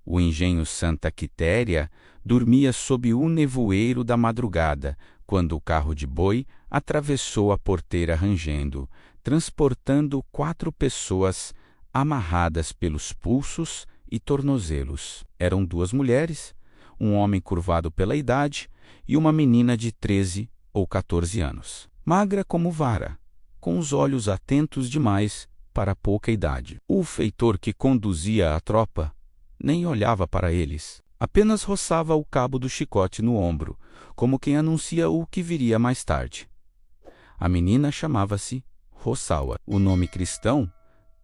O engenho Santa Quitéria dormia sob o nevoeiro da madrugada, quando o carro de boi atravessou a porteira rangendo, transportando 4 pessoas amarradas pelos pulsos e tornozelos. Eram 2 mulheres, um homem curvado pela idade e uma menina de 13 ou 14 anos, magra como vara, com os olhos atentos demais para a pouca idade. O feitor que conduzia a tropa nem olhava para eles, apenas roçava o cabo do chicote no ombro, como quem anuncia o que viria mais tarde. A menina chamava-se Roçaura. O nome cristão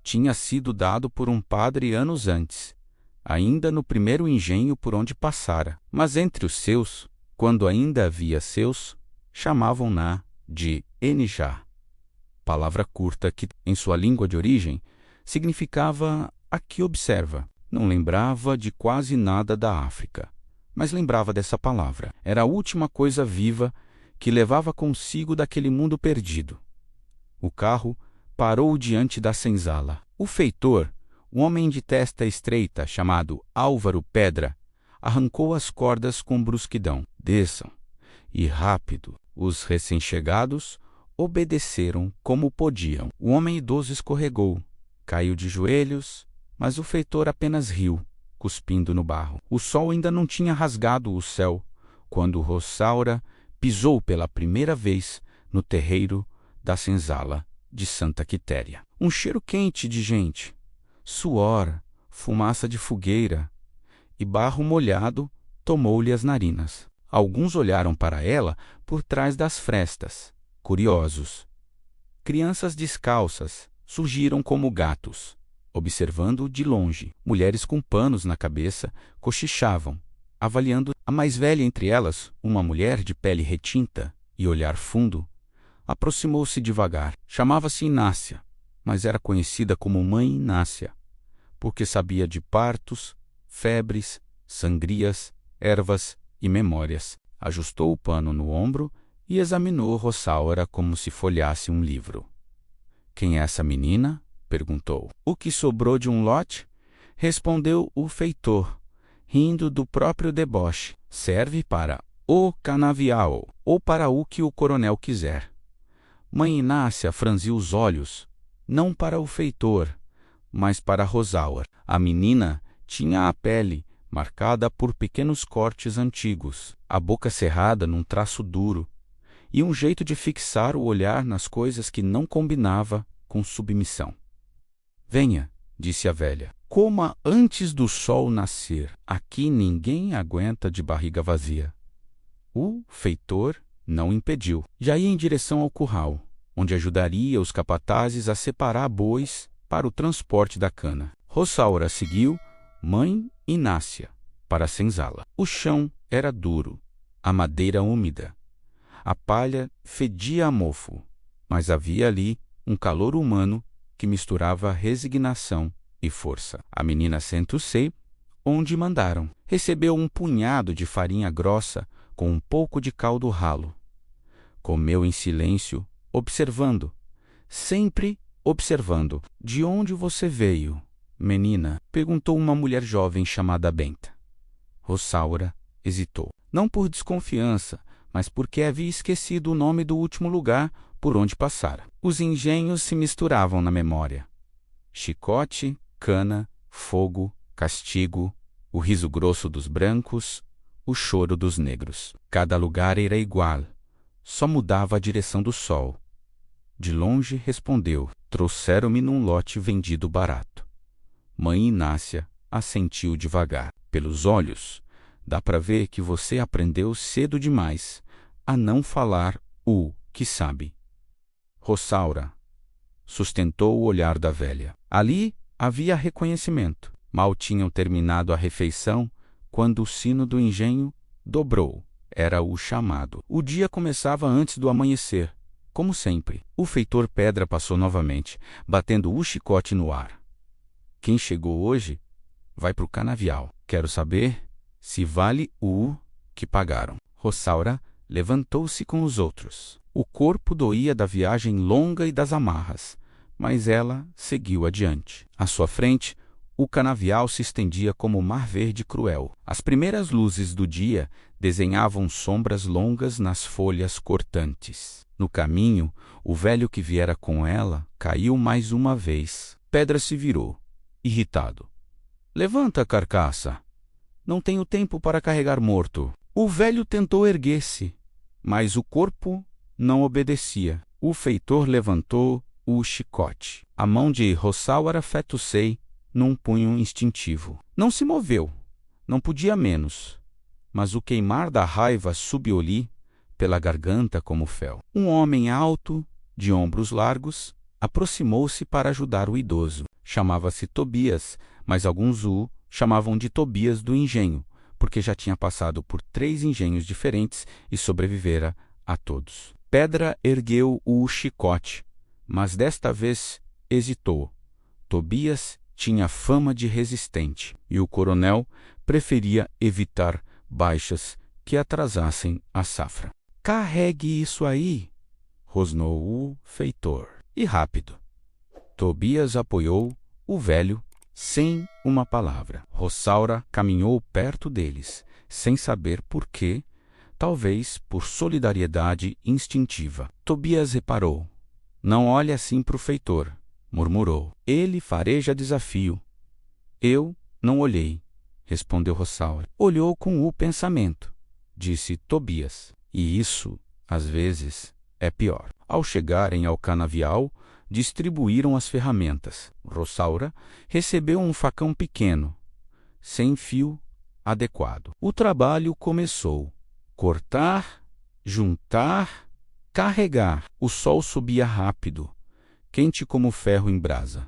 tinha sido dado por um padre anos antes, ainda no primeiro engenho por onde passara, mas entre os seus, quando ainda havia seus, chamavam-na de Enijá, palavra curta que, em sua língua de origem, significava aqui observa. Não lembrava de quase nada da África, mas lembrava dessa palavra. Era a última coisa viva que levava consigo daquele mundo perdido. O carro parou diante da senzala. O feitor, um homem de testa estreita chamado Álvaro Pedra, arrancou as cordas com brusquidão. Desçam. E rápido, os recém-chegados obedeceram como podiam. O homem idoso escorregou, caiu de joelhos, mas o feitor apenas riu, cuspindo no barro. O sol ainda não tinha rasgado o céu quando Roçaura pisou pela primeira vez no terreiro da senzala de Santa Quitéria. Um cheiro quente de gente, suor, fumaça de fogueira e barro molhado tomou-lhe as narinas. Alguns olharam para ela por trás das frestas, curiosos. Crianças descalças surgiram como gatos, observando de longe. Mulheres com panos na cabeça cochichavam, avaliando. A mais velha entre elas, uma mulher de pele retinta e olhar fundo, aproximou-se devagar. Chamava-se Inácia, mas era conhecida como Mãe Inácia, porque sabia de partos, febres, sangrias, ervas e memórias. Ajustou o pano no ombro e examinou Roçaura como se folheasse um livro. Quem é essa menina? Perguntou. O que sobrou de um lote? Respondeu o feitor, rindo do próprio deboche. Serve para o canavial, ou para o que o coronel quiser. Mãe Inácia franziu os olhos, não para o feitor, mas para Roçaura. A menina tinha a pele marcada por pequenos cortes antigos, a boca cerrada num traço duro, e um jeito de fixar o olhar nas coisas que não combinava com submissão. Venha, disse a velha, coma antes do sol nascer. Aqui ninguém aguenta de barriga vazia. O feitor não impediu. Já ia em direção ao curral, onde ajudaria os capatazes a separar bois para o transporte da cana. Roçaura seguiu Mãe Inácia para a senzala. O chão era duro, a madeira úmida. A palha fedia a mofo, mas havia ali um calor humano que misturava resignação e força. A menina sentou-se onde mandaram. Recebeu um punhado de farinha grossa com um pouco de caldo ralo. Comeu em silêncio, observando, sempre observando. De onde você veio, menina? Perguntou uma mulher jovem chamada Benta. Roçaura hesitou. Não por desconfiança, mas porque havia esquecido o nome do último lugar por onde passara. Os engenhos se misturavam na memória. Chicote, cana, fogo, castigo, o riso grosso dos brancos, o choro dos negros. Cada lugar era igual, só mudava a direção do sol. De longe respondeu, trouxeram-me num lote vendido barato. Mãe Inácia assentiu devagar. Pelos olhos, dá para ver que você aprendeu cedo demais a não falar o que sabe. Roçaura sustentou o olhar da velha. Ali havia reconhecimento. Mal tinham terminado a refeição quando o sino do engenho dobrou. Era o chamado. O dia começava antes do amanhecer, como sempre. O feitor Pedra passou novamente, batendo o chicote no ar. Quem chegou hoje vai para o canavial. Quero saber se vale o que pagaram. Roçaura levantou-se com os outros. O corpo doía da viagem longa e das amarras, mas ela seguiu adiante. À sua frente, O canavial se estendia como o mar verde cruel. As primeiras luzes do dia desenhavam sombras longas nas folhas cortantes. No caminho, o velho que viera com ela caiu mais uma vez. Pedra se virou, irritado. Levanta, carcaça! Não tenho tempo para carregar morto. O velho tentou erguer-se, mas o corpo não obedecia. O feitor levantou o chicote. A mão de Rossauara fetucei num punho instintivo. Não se moveu, não podia menos, mas o queimar da raiva subiu-lhe pela garganta como fel. Um homem alto, de ombros largos, aproximou-se para ajudar o idoso. Chamava-se Tobias, mas alguns o chamavam de Tobias do Engenho, porque já tinha passado por 3 engenhos diferentes e sobrevivera a todos. Pedra ergueu o chicote, mas desta vez hesitou. Tobias tinha fama de resistente, e o coronel preferia evitar baixas que atrasassem a safra. Carregue isso aí, rosnou o feitor. E rápido. Tobias apoiou o velho sem uma palavra. Rossaura caminhou perto deles, sem saber por quê, talvez por solidariedade instintiva. Tobias reparou. Não olhe assim para o feitor, murmurou. Ele fareja desafio. Eu não olhei, respondeu Rossaura. Olhou com o pensamento, disse Tobias. E isso, às vezes, é pior. Ao chegarem ao canavial, distribuíram as ferramentas. Rossaura recebeu um facão pequeno, sem fio adequado. O trabalho começou. Cortar, juntar, carregar. O sol subia rápido, quente como ferro em brasa.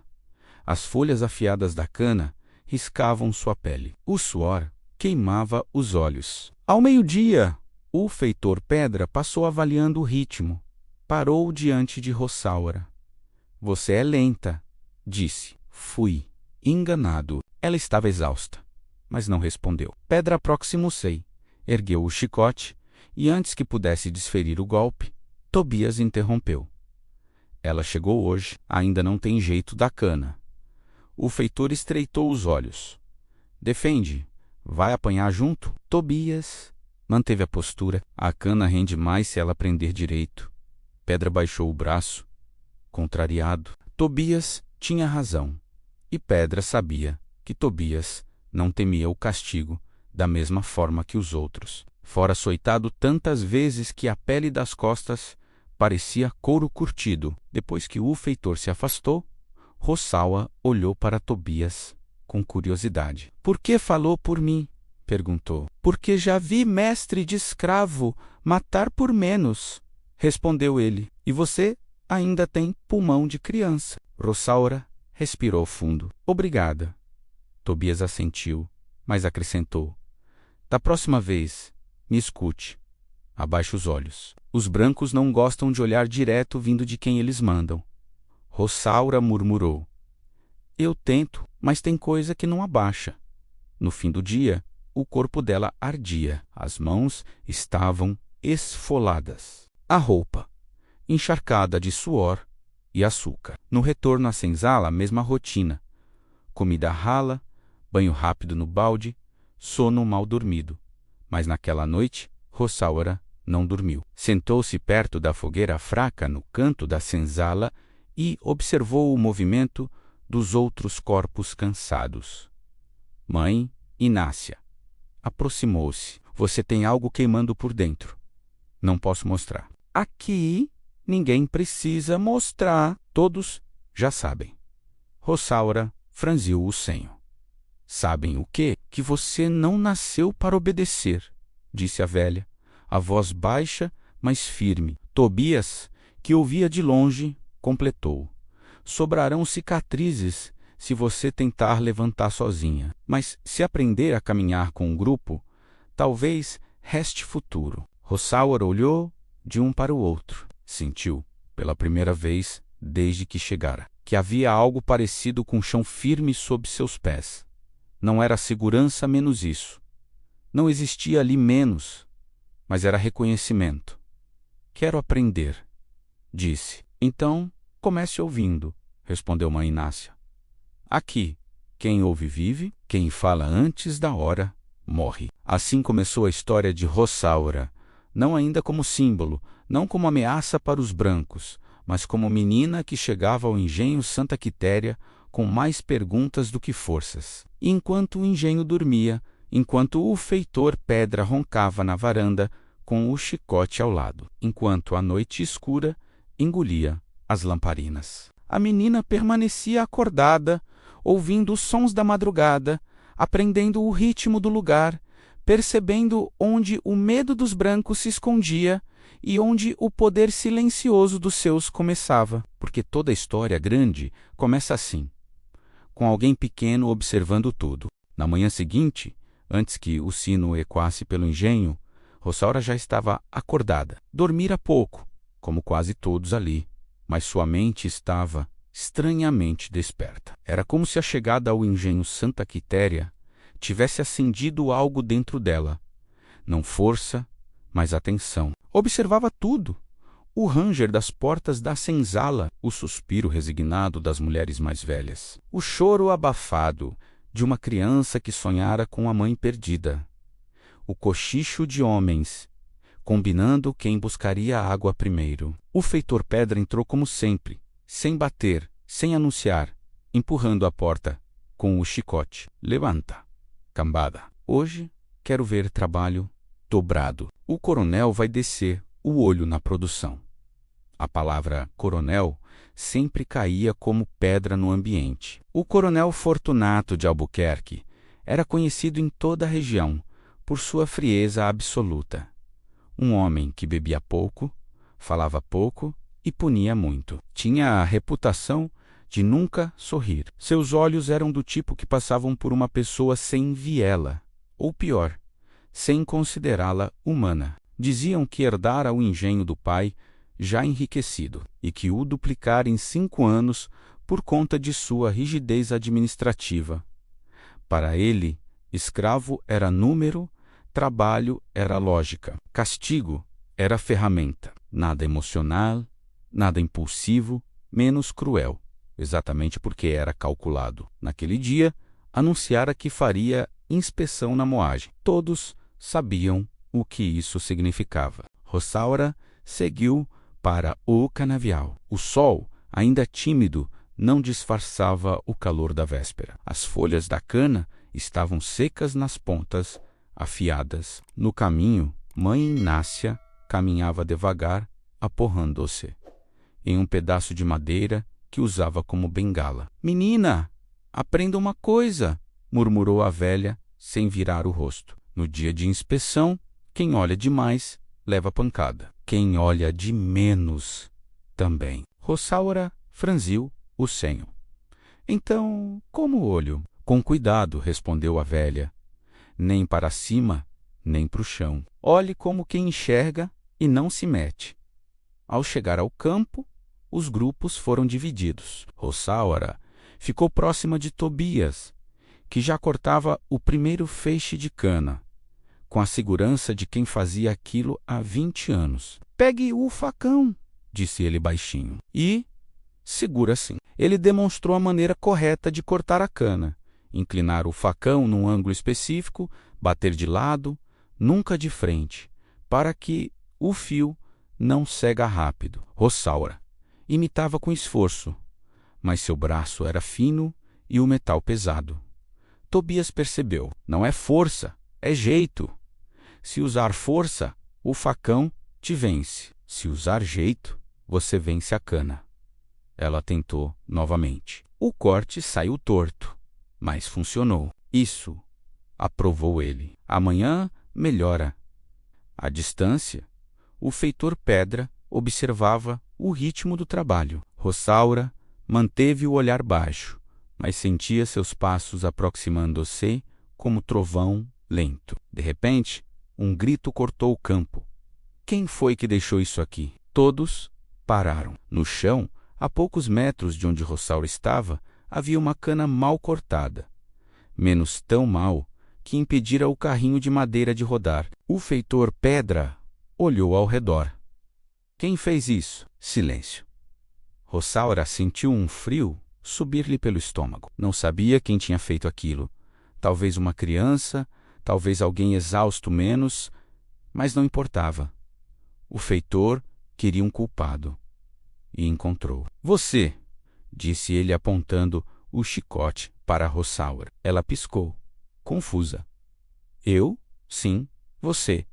As folhas afiadas da cana riscavam sua pele. O suor queimava os olhos. Ao meio-dia, o feitor Pedra passou avaliando o ritmo. Parou diante de Rossaura. Você é lenta, disse. Fui enganado. Ela estava exausta, mas não respondeu. Pedra aproximou-se, ergueu o chicote e, antes que pudesse desferir o golpe, Tobias interrompeu. Ela chegou hoje, ainda não tem jeito da cana. O feitor estreitou os olhos. Defende, vai apanhar junto? Tobias manteve a postura. A cana rende mais se ela prender direito. Pedra baixou o braço, contrariado. Tobias tinha razão, e Pedra sabia que Tobias não temia o castigo da mesma forma que os outros. Fora açoitado tantas vezes que a pele das costas parecia couro curtido. Depois que o feitor se afastou, Rossaura olhou para Tobias com curiosidade. Por que falou por mim? Perguntou. Porque já vi mestre de escravo matar por menos, respondeu ele. E você ainda tem pulmão de criança. Rossaura respirou fundo. Obrigada. Tobias assentiu, mas acrescentou. Da próxima vez, me escute. Abaixe os olhos. Os brancos não gostam de olhar direto vindo de quem eles mandam. Rossaura murmurou. Eu tento, mas tem coisa que não abaixa. No fim do dia, o corpo dela ardia. As mãos estavam esfoladas. A roupa, encharcada de suor e açúcar. No retorno à senzala, a mesma rotina. Comida rala, banho rápido no balde, sono mal dormido. Mas naquela noite, Rossaura não dormiu. Sentou-se perto da fogueira fraca no canto da senzala e observou o movimento dos outros corpos cansados. Mãe Inácia aproximou-se. Você tem algo queimando por dentro. Não posso mostrar. Aqui ninguém precisa mostrar. Todos já sabem. Rossaura franziu o senho. Sabem o quê? Que você não nasceu para obedecer, disse a velha, a voz baixa, mas firme. Tobias, que ouvia de longe, completou. Sobrarão cicatrizes se você tentar levantar sozinha. Mas se aprender a caminhar com um grupo, talvez reste futuro. Rossaura olhou de um para o outro. Sentiu, pela primeira vez desde que chegara, que havia algo parecido com chão firme sob seus pés. Não era segurança menos isso. Não existia ali menos, mas era reconhecimento. Quero aprender, disse. Então, comece ouvindo, respondeu mãe Inácia. Aqui, Quem ouve vive, quem fala antes da hora morre. Assim começou a história de Rosaura, não ainda como símbolo, não como ameaça para os brancos, mas como menina que chegava ao engenho Santa Quitéria com mais perguntas do que forças. E enquanto o engenho dormia, enquanto o feitor Pedra roncava na varanda com o chicote ao lado, enquanto a noite escura engolia as lamparinas, a menina permanecia acordada, ouvindo os sons da madrugada, aprendendo o ritmo do lugar, percebendo onde o medo dos brancos se escondia e onde o poder silencioso dos seus começava. Porque toda história grande começa assim, com alguém pequeno observando tudo. Na manhã seguinte, antes que o sino ecoasse pelo engenho, Rosaura já estava acordada. Dormira pouco, como quase todos ali, mas sua mente estava estranhamente desperta. Era como se a chegada ao engenho Santa Quitéria tivesse acendido algo dentro dela. Não força, mas atenção. Observava tudo. O ranger das portas da senzala, o suspiro resignado das mulheres mais velhas, o choro abafado de uma criança que sonhara com a mãe perdida, o cochicho de homens, combinando quem buscaria a água primeiro. O feitor Pedra entrou como sempre, sem bater, sem anunciar, empurrando a porta com o chicote. Levanta, cambada. Hoje quero ver trabalho dobrado. O coronel vai descer o olho na produção. A palavra coronel sempre caía como pedra no ambiente. O coronel Fortunato de Albuquerque era conhecido em toda a região por sua frieza absoluta. Um homem que bebia pouco, falava pouco e punia muito. Tinha a reputação de nunca sorrir. Seus olhos eram do tipo que passavam por uma pessoa sem viela, ou pior, sem considerá-la humana. Diziam que herdara o engenho do pai já enriquecido e que o duplicara em 5 anos por conta de sua rigidez administrativa. Para ele, escravo era número, trabalho era lógica, castigo era ferramenta. Nada emocional, nada impulsivo, menos cruel, exatamente porque era calculado. Naquele dia, anunciara que faria inspeção na moagem. Todos sabiam o que isso significava. Rosaura seguiu para o canavial. O sol, ainda tímido, não disfarçava o calor da véspera. As folhas da cana estavam secas nas pontas, afiadas. No caminho, mãe Inácia caminhava devagar, aporrando-se em um pedaço de madeira que usava como bengala. Menina, aprenda uma coisa, murmurou a velha, sem virar o rosto. No dia de inspeção, quem olha demais leva pancada. Quem olha de menos também. Rosaura franziu o senho. Então, como o olho? Com cuidado, respondeu a velha. Nem para cima, nem para o chão. Olhe como quem enxerga e não se mete. Ao chegar ao campo, os grupos foram divididos. Rosaura ficou próxima de Tobias, que já cortava o primeiro feixe de cana, com a segurança de quem fazia aquilo há 20 anos. Pegue o facão, disse ele baixinho, e segura assim. Ele demonstrou a maneira correta de cortar a cana, inclinar o facão num ângulo específico, bater de lado, nunca de frente, para que o fio não cega rápido. Rosaura imitava com esforço, mas seu braço era fino e o metal pesado. Tobias percebeu. Não é força, é jeito. Se usar força, o facão te vence. Se usar jeito, você vence a cana. Ela tentou novamente. O corte saiu torto, mas funcionou. Isso, aprovou ele. Amanhã melhora. À distância, o feitor Pedra observava o ritmo do trabalho. Rosaura manteve o olhar baixo, mas sentia seus passos aproximando-se como trovão lento. De repente, um grito cortou o campo. Quem foi que deixou isso aqui? Todos pararam. No chão, a poucos metros de onde Rosaura estava, havia uma cana mal cortada. Menos tão mal que impedira o carrinho de madeira de rodar. O feitor Pedra olhou ao redor. Quem fez isso? Silêncio. Rosaura sentiu um frio subir-lhe pelo estômago. Não sabia quem tinha feito aquilo. Talvez uma criança, talvez alguém exausto menos, mas não importava. O feitor queria um culpado. E encontrou. Você, disse ele apontando o chicote para Rosaura. Ela piscou, confusa. Eu? Sim, você.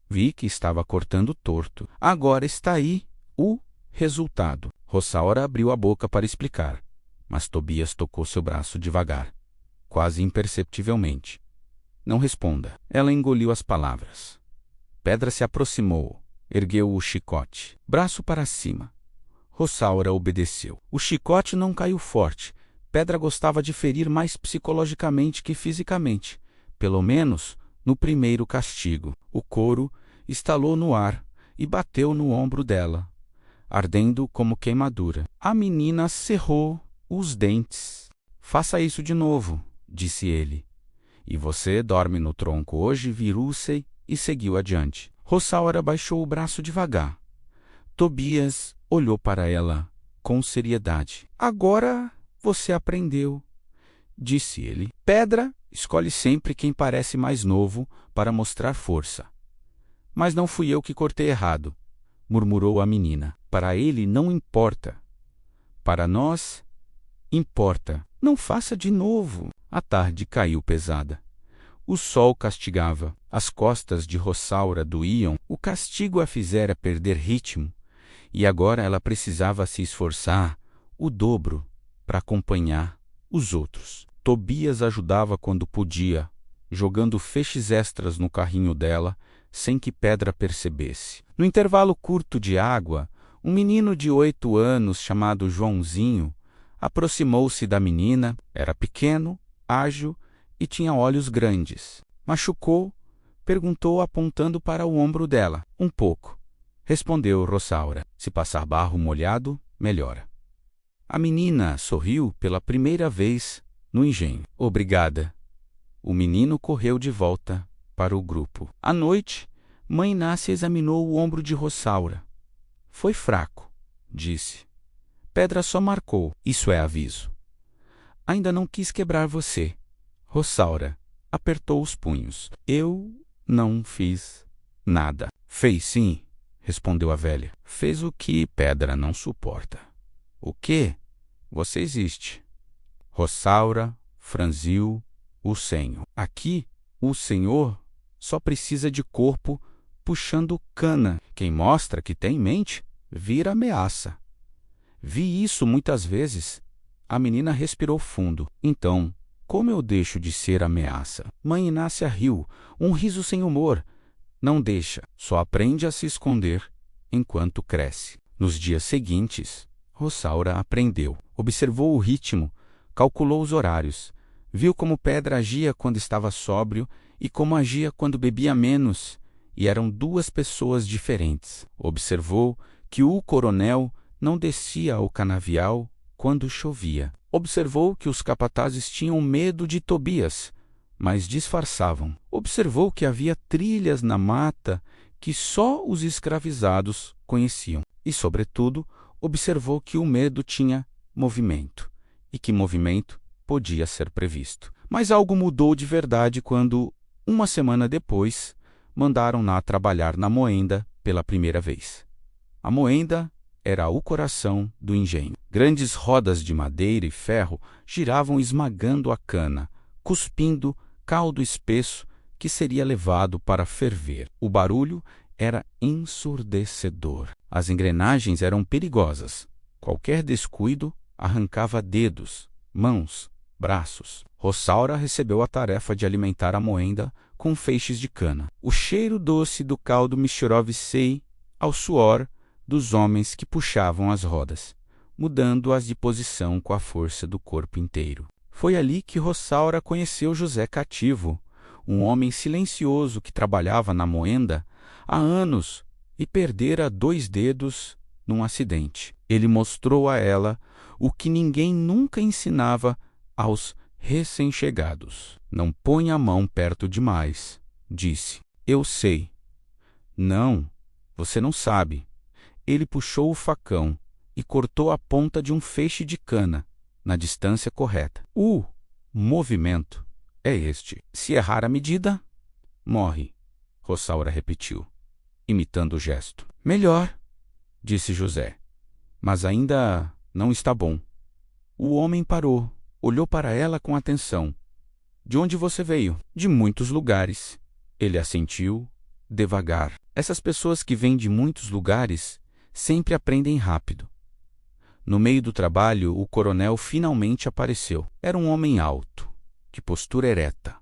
Vi que estava cortando torto. Agora está aí o resultado. Rosaura abriu a boca para explicar, mas Tobias tocou seu braço devagar, quase imperceptivelmente. Não responda. Ela engoliu as palavras. Pedra se aproximou, ergueu o chicote, braço para cima. Rosaura obedeceu. O chicote não caiu forte. Pedra gostava de ferir mais psicologicamente que fisicamente, pelo menos no primeiro castigo. O couro estalou no ar e bateu no ombro dela, ardendo como queimadura. A menina cerrou os dentes. Faça isso de novo, disse ele. E você dorme no tronco hoje, virou-se e seguiu adiante. Rosaura baixou o braço devagar. Tobias olhou para ela com seriedade. Agora você aprendeu, disse ele. Pedra escolhe sempre quem parece mais novo para mostrar força. Mas não fui eu que cortei errado, murmurou a menina. Para ele não importa. Para nós, importa. Não faça de novo. A tarde caiu pesada. O sol castigava. As costas de Rosaura doíam. O castigo a fizera perder ritmo. E agora ela precisava se esforçar o dobro para acompanhar os outros. Tobias ajudava quando podia, jogando feixes extras no carrinho dela, sem que Pedra percebesse. No intervalo curto de água, um menino de 8 anos, chamado Joãozinho, aproximou-se da menina. Era pequeno, ágil e tinha olhos grandes. Machucou? Perguntou apontando para o ombro dela. Um pouco, respondeu Rosaura. Se passar barro molhado, melhora. A menina sorriu pela primeira vez no engenho. Obrigada. O menino correu de volta para o grupo. À noite, Mãe Inácia examinou o ombro de Rosaura. Foi fraco, disse. Pedra só marcou. Isso é aviso. Ainda não quis quebrar você. Rosaura apertou os punhos. Eu não fiz nada. Fez sim, respondeu a velha. Fez o que Pedra não suporta. O quê? Você existe. Rosaura franziu o senho. Aqui, o senhor só precisa de corpo puxando cana. Quem mostra que tem mente, vira ameaça. Vi isso muitas vezes. A menina respirou fundo. Então, como eu deixo de ser ameaça? Mãe Inácia riu, um riso sem humor. Não deixa, só aprende a se esconder enquanto cresce. Nos dias seguintes, Rosaura aprendeu. Observou o ritmo, calculou os horários, viu como Pedra agia quando estava sóbrio e como agia quando bebia menos, e eram duas pessoas diferentes. Observou que o coronel não descia ao canavial quando chovia. Observou que os capatazes tinham medo de Tobias, mas disfarçavam. Observou que havia trilhas na mata que só os escravizados conheciam. E, sobretudo, observou que o medo tinha movimento, e que movimento podia ser previsto. Mas algo mudou de verdade quando, uma semana depois, mandaram-na trabalhar na moenda pela primeira vez. A moenda era o coração do engenho. Grandes rodas de madeira e ferro giravam esmagando a cana, cuspindo caldo espesso que seria levado para ferver. O barulho era ensurdecedor. As engrenagens eram perigosas. Qualquer descuido arrancava dedos, mãos, braços. Rosaura recebeu a tarefa de alimentar a moenda com feixes de cana. O cheiro doce do caldo misturava-se ao suor dos homens que puxavam as rodas, mudando-as de posição com a força do corpo inteiro. Foi ali que Rosaura conheceu José Cativo, um homem silencioso que trabalhava na moenda há anos e perdera 2 dedos num acidente. Ele mostrou a ela o que ninguém nunca ensinava aos recém-chegados. Não ponha a mão perto demais, disse. Eu sei. Não, você não sabe. Ele puxou o facão e cortou a ponta de um feixe de cana, na distância correta. O movimento é este. Se errar a medida, morre, Rosaura repetiu, imitando o gesto. Melhor, disse José, mas ainda não está bom. O homem parou, olhou para ela com atenção. De onde você veio? De muitos lugares. Ele assentiu, devagar. Essas pessoas que vêm de muitos lugares sempre aprendem rápido. No meio do trabalho, o coronel finalmente apareceu. Era um homem alto, de postura ereta,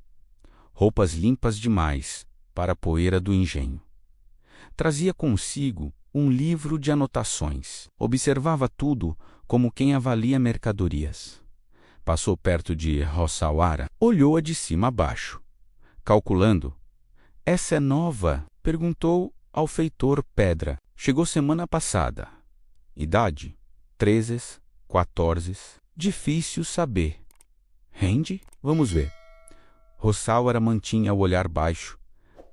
roupas limpas demais para a poeira do engenho. Trazia consigo um livro de anotações. Observava tudo como quem avalia mercadorias. Passou perto de Rosaura, olhou-a de cima a baixo. Calculando. Essa é nova? Perguntou ao feitor Pedra. Chegou semana passada. Idade? 13, 14. Difícil saber. Rende? Vamos ver. Rosaura mantinha o olhar baixo,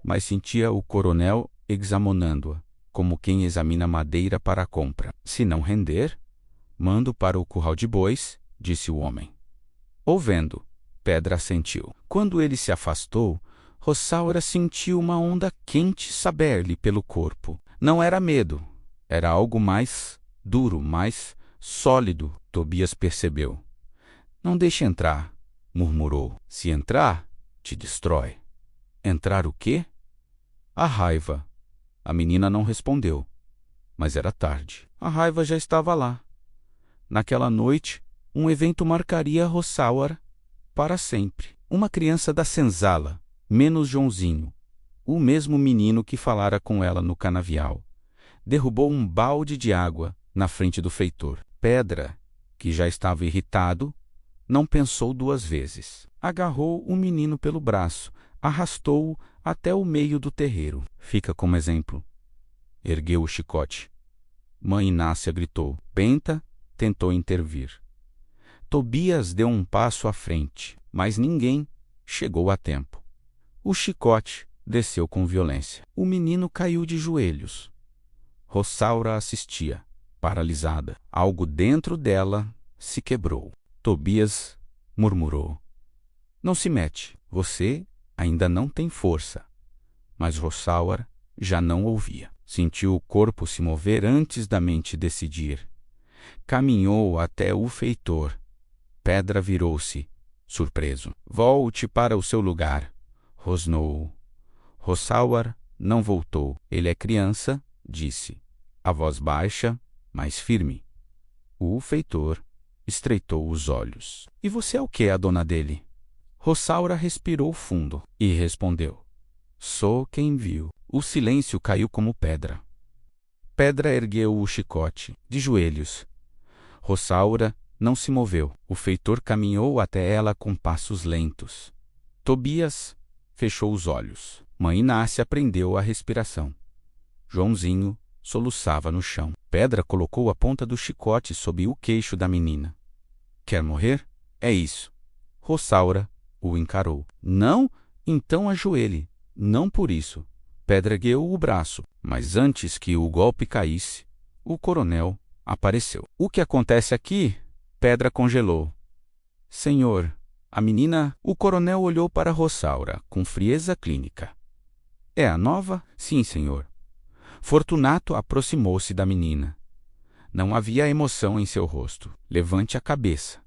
mas sentia o coronel examinando-a, como quem examina madeira para a compra. Se não render, mando para o curral de bois, disse o homem. Ouvendo, Pedra assentiu. Quando ele se afastou, Rosaura sentiu uma onda quente saber-lhe pelo corpo. Não era medo, era algo mais duro, mais sólido, Tobias percebeu. Não deixe entrar, murmurou. Se entrar, te destrói. Entrar o quê? A raiva. A menina não respondeu, mas era tarde. A raiva já estava lá. Naquela noite, um evento marcaria Rosaura para sempre. Uma criança da senzala, menos Joãozinho, o mesmo menino que falara com ela no canavial, derrubou um balde de água na frente do feitor. Pedra, que já estava irritado, não pensou duas vezes. Agarrou o menino pelo braço, arrastou-o até o meio do terreiro. Fica como exemplo. Ergueu o chicote. Mãe Inácia gritou. Benta tentou intervir. Tobias deu um passo à frente, mas ninguém chegou a tempo. O chicote desceu com violência. O menino caiu de joelhos. Rosaura assistia, paralisada. Algo dentro dela se quebrou. Tobias murmurou. Não se mete, você ainda não tem força. Mas Rosaura já não ouvia. Sentiu o corpo se mover antes da mente decidir. Caminhou até o feitor. Pedra virou-se, surpreso. Volte para o seu lugar, rosnou. Rosaura não voltou. Ele é criança, disse, a voz baixa, mas firme. O feitor estreitou os olhos. E você é o que, a dona dele? Rosaura respirou fundo e respondeu. Sou quem viu. O silêncio caiu como pedra. Pedra ergueu o chicote, de joelhos. Rosaura não se moveu. O feitor caminhou até ela com passos lentos. Tobias fechou os olhos. Mãe Inácia prendeu a respiração. Joãozinho soluçava no chão. Pedra colocou a ponta do chicote sob o queixo da menina. Quer morrer? É isso. Rosaura o encarou. Não? Então ajoelhe. Não por isso. Pedra ergueu o braço, mas antes que o golpe caísse, o coronel apareceu. O que acontece aqui? Pedra congelou. Senhor, a menina... O coronel olhou para Rosaura com frieza clínica. É a nova? Sim, senhor. Fortunato aproximou-se da menina. Não havia emoção em seu rosto. Levante a cabeça.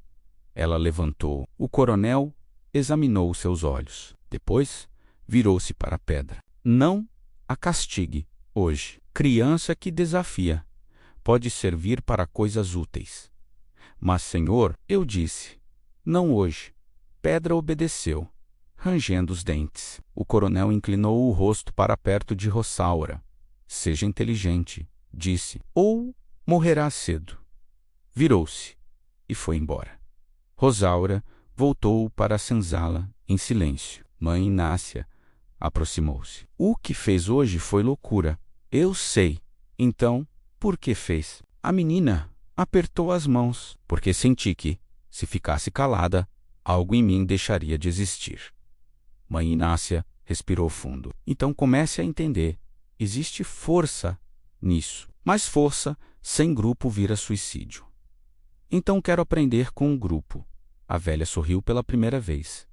Ela levantou. O coronel examinou seus olhos. Depois, virou-se para a Pedra. Não a castigue hoje. Criança que desafia pode servir para coisas úteis. Mas, senhor, eu disse, não hoje. Pedra obedeceu, rangendo os dentes. O coronel inclinou o rosto para perto de Rosaura. Seja inteligente, disse, ou morrerá cedo. Virou-se e foi embora. Rosaura voltou para a senzala em silêncio. Mãe Inácia aproximou-se. O que fez hoje foi loucura. Eu sei. Então, por que fez? A menina apertou as mãos, porque senti que, se ficasse calada, algo em mim deixaria de existir. Mãe Inácia respirou fundo. Então comece a entender. Existe força nisso. Mas força sem grupo vira suicídio. Então quero aprender com o grupo. A velha sorriu pela primeira vez.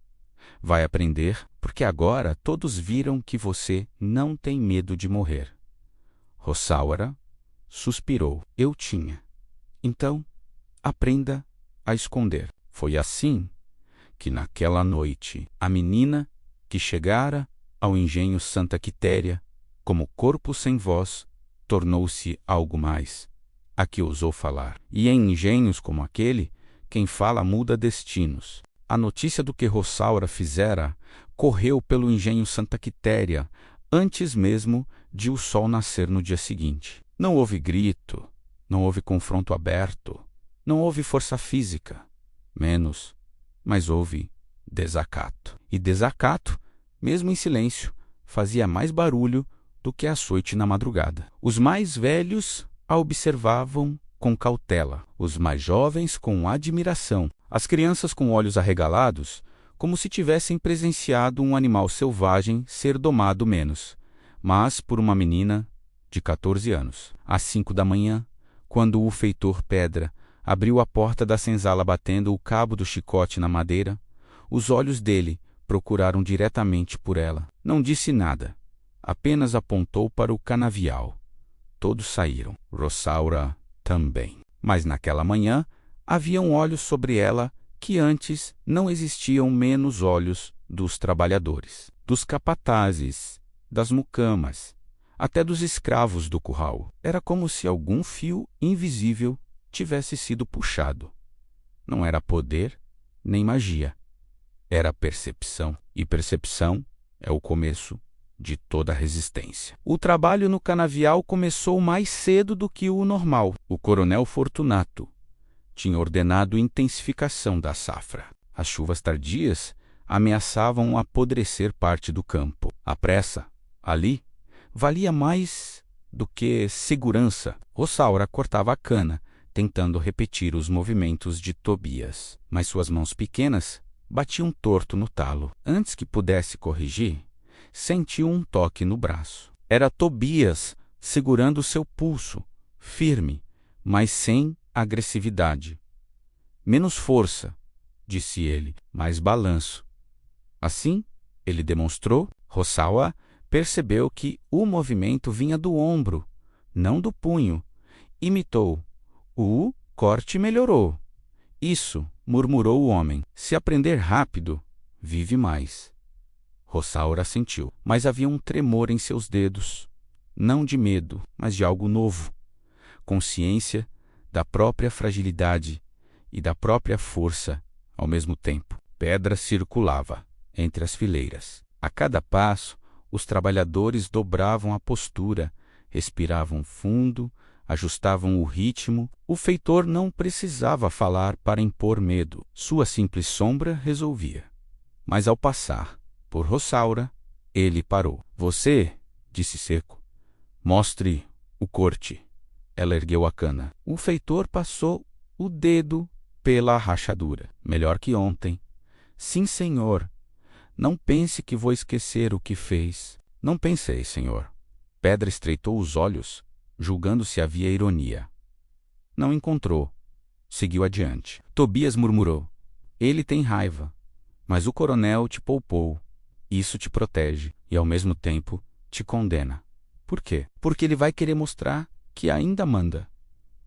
Vai aprender porque agora todos viram que você não tem medo de morrer. Rossaura suspirou. Eu tinha. Então, aprenda a esconder. Foi assim que naquela noite a menina que chegara ao engenho Santa Quitéria, como corpo sem voz, tornou-se algo mais, a que ousou falar. E em engenhos como aquele, quem fala muda destinos. A notícia do que Rossaura fizera correu pelo engenho Santa Quitéria, antes mesmo de o sol nascer no dia seguinte. Não houve grito, não houve confronto aberto, não houve força física, menos, mas houve desacato. E desacato, mesmo em silêncio, fazia mais barulho do que açoite na madrugada. Os mais velhos a observavam com cautela, os mais jovens com admiração, as crianças com olhos arregalados, como se tivessem presenciado um animal selvagem ser domado menos, mas por uma menina de 14 anos. Às 5 da manhã, quando o feitor Pedra abriu a porta da senzala batendo o cabo do chicote na madeira, os olhos dele procuraram diretamente por ela. Não disse nada, apenas apontou para o canavial. Todos saíram, Rossaura também. Mas naquela manhã haviam olhos sobre ela que antes não existiam, menos olhos dos trabalhadores, dos capatazes, das mucamas, até dos escravos do curral. Era como se algum fio invisível tivesse sido puxado. Não era poder nem magia. Era percepção. E percepção é o começo de toda resistência. O trabalho no canavial começou mais cedo do que o normal. O coronel Fortunato tinha ordenado intensificação da safra. As chuvas tardias ameaçavam apodrecer parte do campo. A pressa, ali, valia mais do que segurança. Rossaura cortava a cana, tentando repetir os movimentos de Tobias, mas suas mãos pequenas batiam torto no talo. Antes que pudesse corrigir, sentiu um toque no braço. Era Tobias segurando seu pulso, firme, mas sem agressividade. Menos força, disse ele, mais balanço. Assim, ele demonstrou. Rossaura percebeu que o movimento vinha do ombro, não do punho. Imitou. O corte melhorou. Isso, murmurou o homem. Se aprender rápido, vive mais. Rossaura sentiu, mas havia um tremor em seus dedos, não de medo, mas de algo novo. Consciência da própria fragilidade e da própria força ao mesmo tempo. Pedra circulava entre as fileiras. A cada passo, os trabalhadores dobravam a postura, respiravam fundo, ajustavam o ritmo. O feitor não precisava falar para impor medo. Sua simples sombra resolvia. Mas ao passar por Rossaura, ele parou. Você, disse seco, mostre o corte. Ela ergueu a cana. O feitor passou o dedo pela rachadura. Melhor que ontem. Sim, senhor. Não pense que vou esquecer o que fez. Não pensei, senhor. Pedra estreitou os olhos, julgando se havia ironia. Não encontrou. Seguiu adiante. Tobias murmurou. Ele tem raiva, mas o coronel te poupou. Isso te protege e, ao mesmo tempo, te condena. Por quê? Porque ele vai querer mostrar que ainda manda.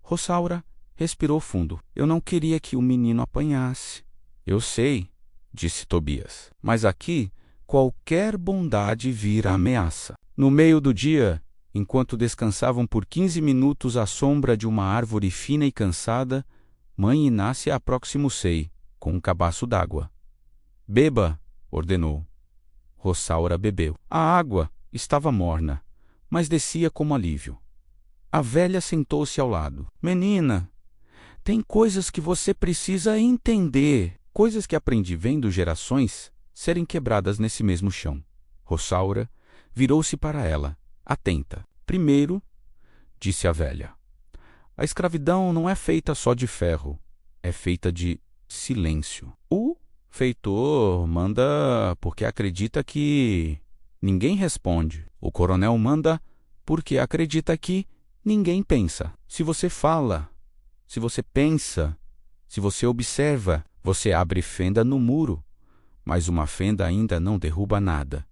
Rossaura respirou fundo. Eu não queria que o menino apanhasse. Eu sei, disse Tobias, mas aqui qualquer bondade vira ameaça. No meio do dia, enquanto descansavam por 15 minutos à sombra de uma árvore fina e cansada, mãe Inácia aproximou-se com um cabaço d'água. Beba, ordenou. Rossaura bebeu. A água estava morna, mas descia como alívio. A velha sentou-se ao lado. Menina, tem coisas que você precisa entender, coisas que aprendi vendo gerações serem quebradas nesse mesmo chão. Rossaura virou-se para ela, atenta. Primeiro, disse a velha, a escravidão não é feita só de ferro, é feita de silêncio. O feitor manda porque acredita que ninguém responde. O coronel manda porque acredita que ninguém pensa. Se você fala, se você pensa, Se você observa, você abre fenda no muro, mas uma fenda ainda não derruba nada.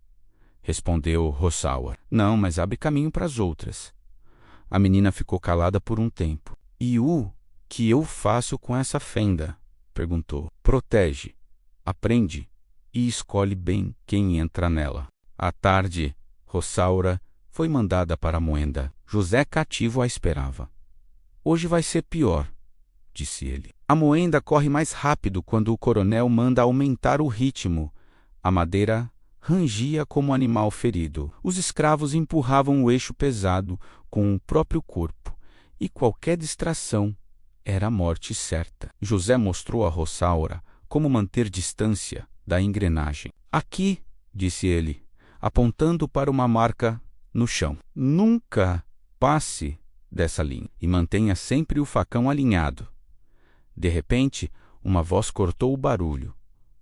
Respondeu Roçaura. Não, mas abre caminho para as outras. A menina ficou calada por um tempo. E o que eu faço com essa fenda? Perguntou. Protege, aprende e escolhe bem quem entra nela. À tarde, Roçaura foi mandada para a moenda. José cativo a esperava. Hoje vai ser pior, disse ele. A moenda corre mais rápido quando o coronel manda aumentar o ritmo. A madeira rangia como animal ferido. Os escravos empurravam o eixo pesado com o próprio corpo, e qualquer distração era a morte certa. José mostrou a Roçaura como manter distância da engrenagem. Aqui, disse ele, apontando para uma marca no chão. Nunca passe dessa linha e mantenha sempre o facão alinhado. De repente, uma voz cortou o barulho.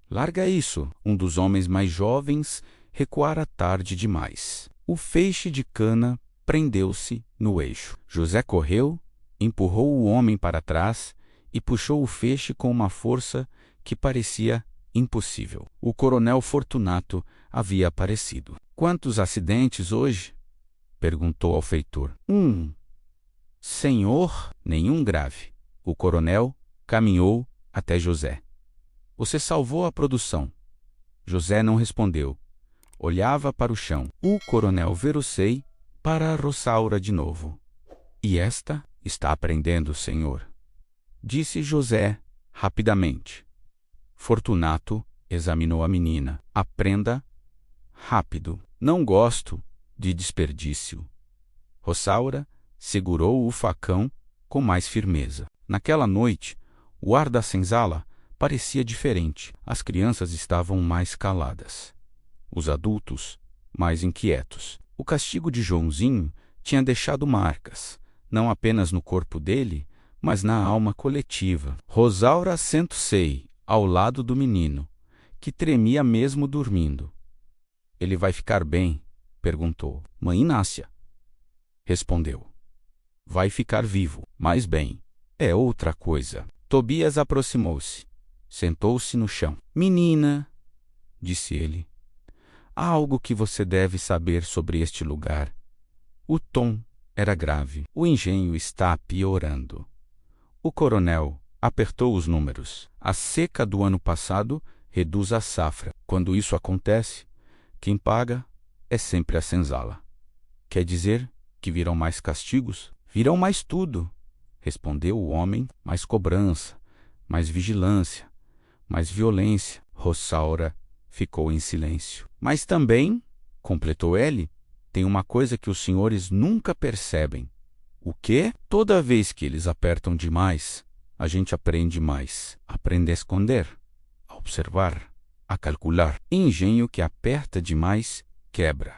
Larga isso! Um dos homens mais jovens recuara tarde demais. O feixe de cana prendeu-se no eixo. José correu, empurrou o homem para trás e puxou o feixe com uma força que parecia impossível. O coronel Fortunato havia aparecido. Quantos acidentes hoje? Perguntou ao feitor. Senhor, nenhum grave. O coronel caminhou até José. Você salvou a produção. José não respondeu. Olhava para o chão. O coronel Verucei para a Roçaura de novo. E esta está aprendendo, senhor, disse José rapidamente. Fortunato examinou a menina. Aprenda rápido. Não gosto de desperdício. Roçaura segurou o facão com mais firmeza. Naquela noite, o ar da senzala parecia diferente. As crianças estavam mais caladas. Os adultos, mais inquietos. O castigo de Joãozinho tinha deixado marcas, não apenas no corpo dele, mas na alma coletiva. Rosaura sentou-se ao lado do menino, que tremia mesmo dormindo. Ele vai ficar bem? Perguntou. Mãe Inácia respondeu. Vai ficar vivo, mas bem. É outra coisa. Tobias aproximou-se. Sentou-se no chão. Menina, disse ele, há algo que você deve saber sobre este lugar. O tom era grave. O engenho está piorando. O coronel apertou os números. A seca do ano passado reduz a safra. Quando isso acontece, quem paga é sempre a senzala. Quer dizer que virão mais castigos? Virão mais tudo, respondeu o homem. Mais cobrança, mais vigilância, mais violência. Roçaura ficou em silêncio. Mas também, completou ele, tem uma coisa que os senhores nunca percebem. O quê? Toda vez que eles apertam demais, a gente aprende mais. Aprende a esconder, a observar, a calcular. Engenho que aperta demais, quebra.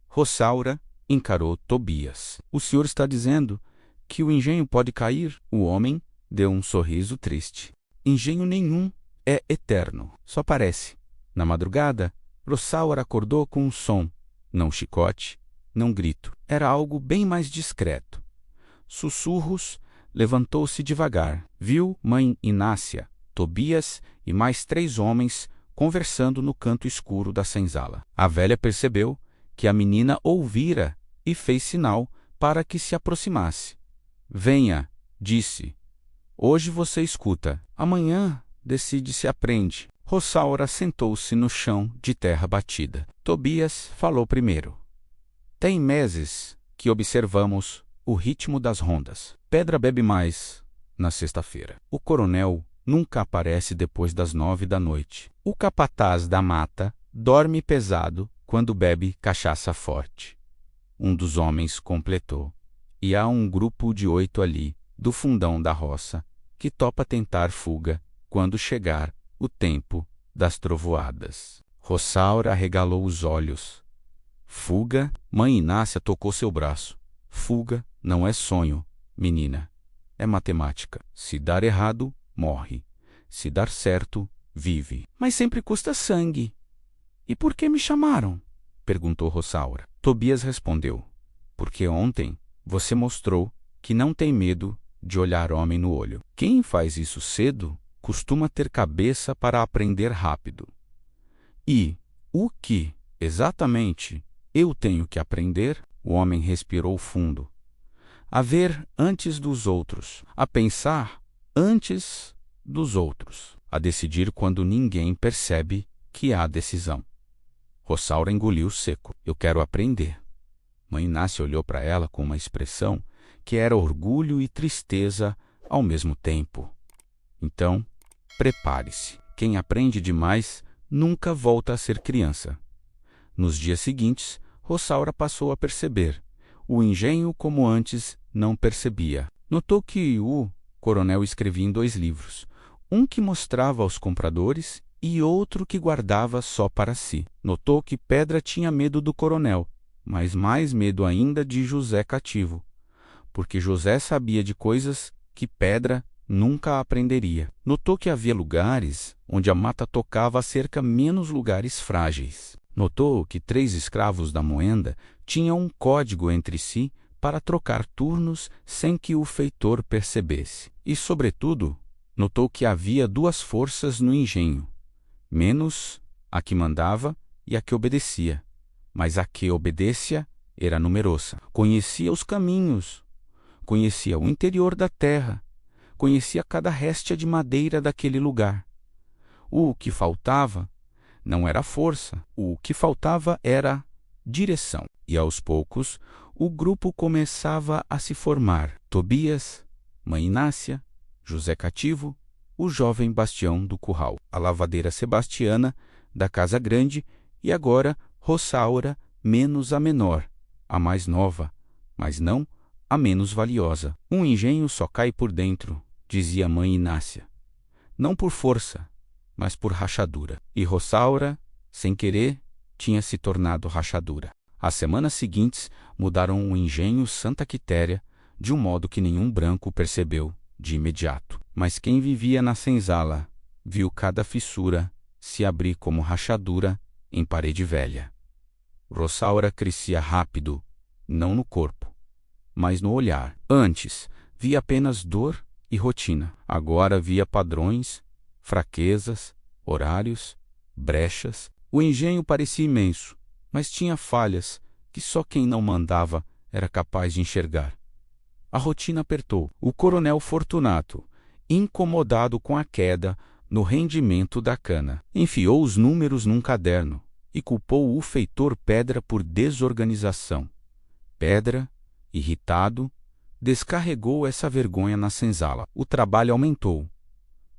Roçaura encarou Tobias. O senhor está dizendo que o engenho pode cair? O homem deu um sorriso triste. Engenho nenhum é eterno, só parece. Na madrugada, Roçaura acordou com um som, não chicote, não grito. Era algo bem mais discreto. Sussurros. Levantou-se devagar. Viu mãe Inácia, Tobias e mais 3 homens conversando no canto escuro da senzala. A velha percebeu que a menina ouvira e fez sinal para que se aproximasse. Venha, disse. Hoje você escuta. Amanhã decide se aprende. Roçaura sentou-se no chão de terra batida. Tobias falou primeiro. Tem meses que observamos o ritmo das rondas. Pedra bebe mais na sexta-feira. O coronel nunca aparece depois das 9 da noite. O capataz da mata dorme pesado quando bebe cachaça forte. Um dos homens completou. E há um grupo de 8 ali, do fundão da roça, que topa tentar fuga quando chegar o tempo das trovoadas. Roçaura arregalou os olhos. Fuga? Mãe Inácia tocou seu braço. Fuga não é sonho, menina. É matemática. Se dar errado, morre. Se dar certo, vive. Mas sempre custa sangue. E por que me chamaram? Perguntou Roçaura. Tobias respondeu. Porque ontem você mostrou que não tem medo de olhar homem no olho. Quem faz isso cedo costuma ter cabeça para aprender rápido. E o que, exatamente, eu tenho que aprender? O homem respirou fundo. A ver antes dos outros, a pensar antes dos outros, a decidir quando ninguém percebe que há decisão. Rosaura engoliu seco. Eu quero aprender. Mãe Inácia olhou para ela com uma expressão que era orgulho e tristeza ao mesmo tempo. Então, prepare-se. Quem aprende demais nunca volta a ser criança. Nos dias seguintes, Rosaura passou a perceber. O engenho como antes não percebia. Notou que o coronel escrevia em 2 livros, um que mostrava aos compradores e outro que guardava só para si. Notou que Pedra tinha medo do coronel, mas mais medo ainda de José Cativo, porque José sabia de coisas que Pedra nunca aprenderia. Notou que havia lugares onde a mata tocava a cerca menos lugares frágeis. Notou que 3 escravos da moenda tinham um código entre si para trocar turnos sem que o feitor percebesse. E, sobretudo, notou que havia 2 forças no engenho, menos a que mandava e a que obedecia, mas a que obedecia era numerosa. Conhecia os caminhos, conhecia o interior da terra, conhecia cada réstia de madeira daquele lugar. O que faltava não era força, o que faltava era direção. E aos poucos, o grupo começava a se formar. Tobias, Mãe Inácia, José Cativo, o jovem Bastião do Curral, a lavadeira Sebastiana da Casa Grande e agora Rosaura, menos a menor, a mais nova, mas não a menos valiosa. Um engenho só cai por dentro, dizia Mãe Inácia. Não por força, mas por rachadura. E Rosaura, sem querer, tinha se tornado rachadura. As semanas seguintes mudaram o engenho Santa Quitéria de um modo que nenhum branco percebeu de imediato. Mas quem vivia na senzala viu cada fissura se abrir como rachadura em parede velha. Rosaura crescia rápido, não no corpo, mas no olhar. Antes, via apenas dor e rotina. Agora via padrões, fraquezas, horários, brechas. O engenho parecia imenso, mas tinha falhas que só quem não mandava era capaz de enxergar. A rotina apertou. O coronel Fortunato, incomodado com a queda no rendimento da cana, enfiou os números num caderno e culpou o feitor Pedra por desorganização. Pedra, irritado, descarregou essa vergonha na senzala. O trabalho aumentou.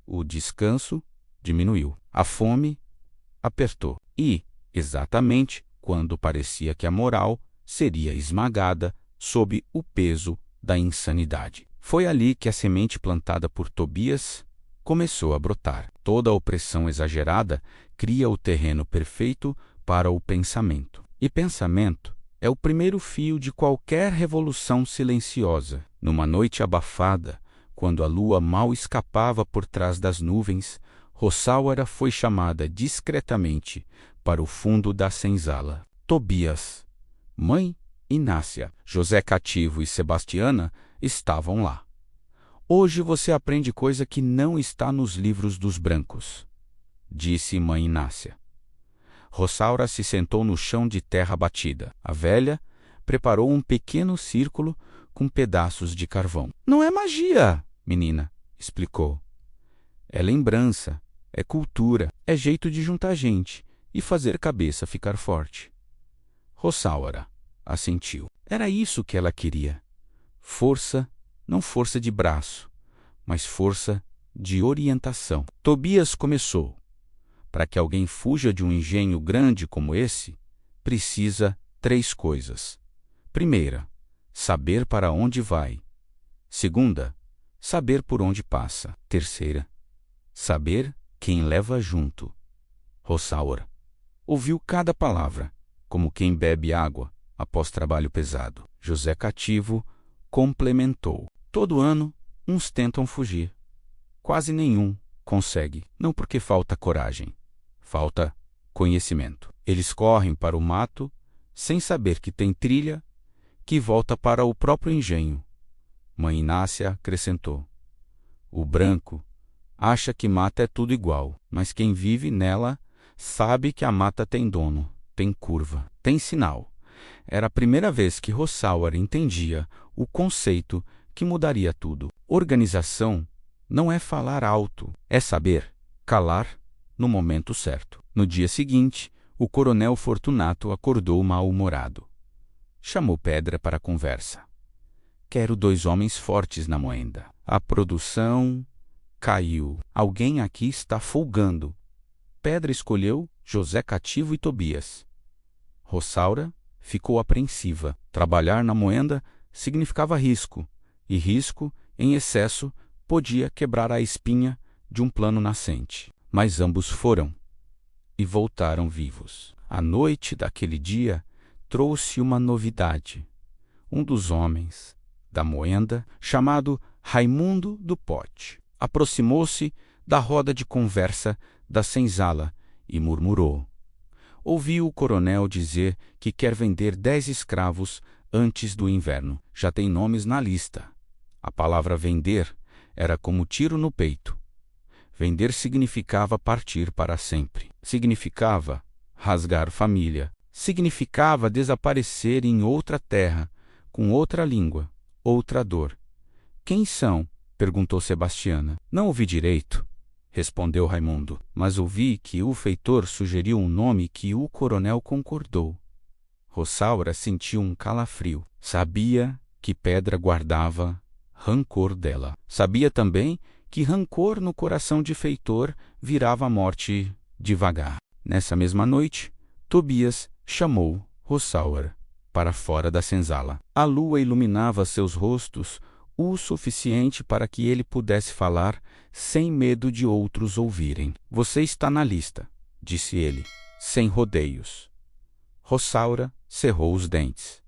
O descanso diminuiu. A fome apertou. E, exatamente quando parecia que a moral seria esmagada sob o peso da insanidade. Foi ali que a semente plantada por Tobias começou a brotar. Toda a opressão exagerada cria o terreno perfeito para o pensamento. E pensamento é o primeiro fio de qualquer revolução silenciosa. Numa noite abafada, quando a lua mal escapava por trás das nuvens, Rosaura foi chamada discretamente para o fundo da senzala. Tobias, Mãe Inácia, José Cativo e Sebastiana estavam lá. Hoje você aprende coisa que não está nos livros dos brancos, disse Mãe Inácia. Rosaura se sentou no chão de terra batida. A velha preparou um pequeno círculo com pedaços de carvão. Não é magia, menina, explicou. É lembrança, é cultura, é jeito de juntar gente e fazer cabeça ficar forte. Rosaura assentiu. Era isso que ela queria. Força, não força de braço, mas força de orientação. Tobias começou. Para que alguém fuja de um engenho grande como esse, precisa 3 coisas. Primeira, saber para onde vai. Segunda, saber por onde passa. Terceira, saber quem leva junto. Rosaura ouviu cada palavra, como quem bebe água após trabalho pesado. José Cativo complementou. Todo ano, uns tentam fugir. Quase nenhum consegue, não porque falta coragem. Falta conhecimento. Eles correm para o mato sem saber que tem trilha que volta para o próprio engenho. Mãe Inácia acrescentou. O branco acha que mata é tudo igual, mas quem vive nela sabe que a mata tem dono, tem curva, tem sinal. Era a primeira vez que Rossauer entendia o conceito que mudaria tudo. Organização não é falar alto, é saber calar no momento certo. No dia seguinte, o coronel Fortunato acordou mal-humorado. Chamou Pedra para a conversa. Quero 2 homens fortes na moenda. A produção caiu. Alguém aqui está folgando. Pedra escolheu José Cativo e Tobias. Rossaura ficou apreensiva. Trabalhar na moenda significava risco, e risco, em excesso, podia quebrar a espinha de um plano nascente. Mas ambos foram e voltaram vivos. A noite daquele dia trouxe uma novidade. Um dos homens da moenda, chamado Raimundo do Pote, aproximou-se da roda de conversa da senzala e murmurou. Ouviu o coronel dizer que quer vender 10 escravos antes do inverno. Já tem nomes na lista. A palavra vender era como tiro no peito. Vender significava partir para sempre. Significava rasgar família. Significava desaparecer em outra terra, com outra língua, outra dor. Quem são? Perguntou Sebastiana. Não ouvi direito, respondeu Raimundo, mas ouvi que o feitor sugeriu um nome que o coronel concordou. Rossaura sentiu um calafrio. Sabia que Pedra guardava rancor dela. Sabia também que rancor no coração de feitor virava a morte devagar. Nessa mesma noite, Tobias chamou Rossaura para fora da senzala. A lua iluminava seus rostos o suficiente para que ele pudesse falar sem medo de outros ouvirem. Você está na lista, disse ele, sem rodeios. Rossaura cerrou os dentes.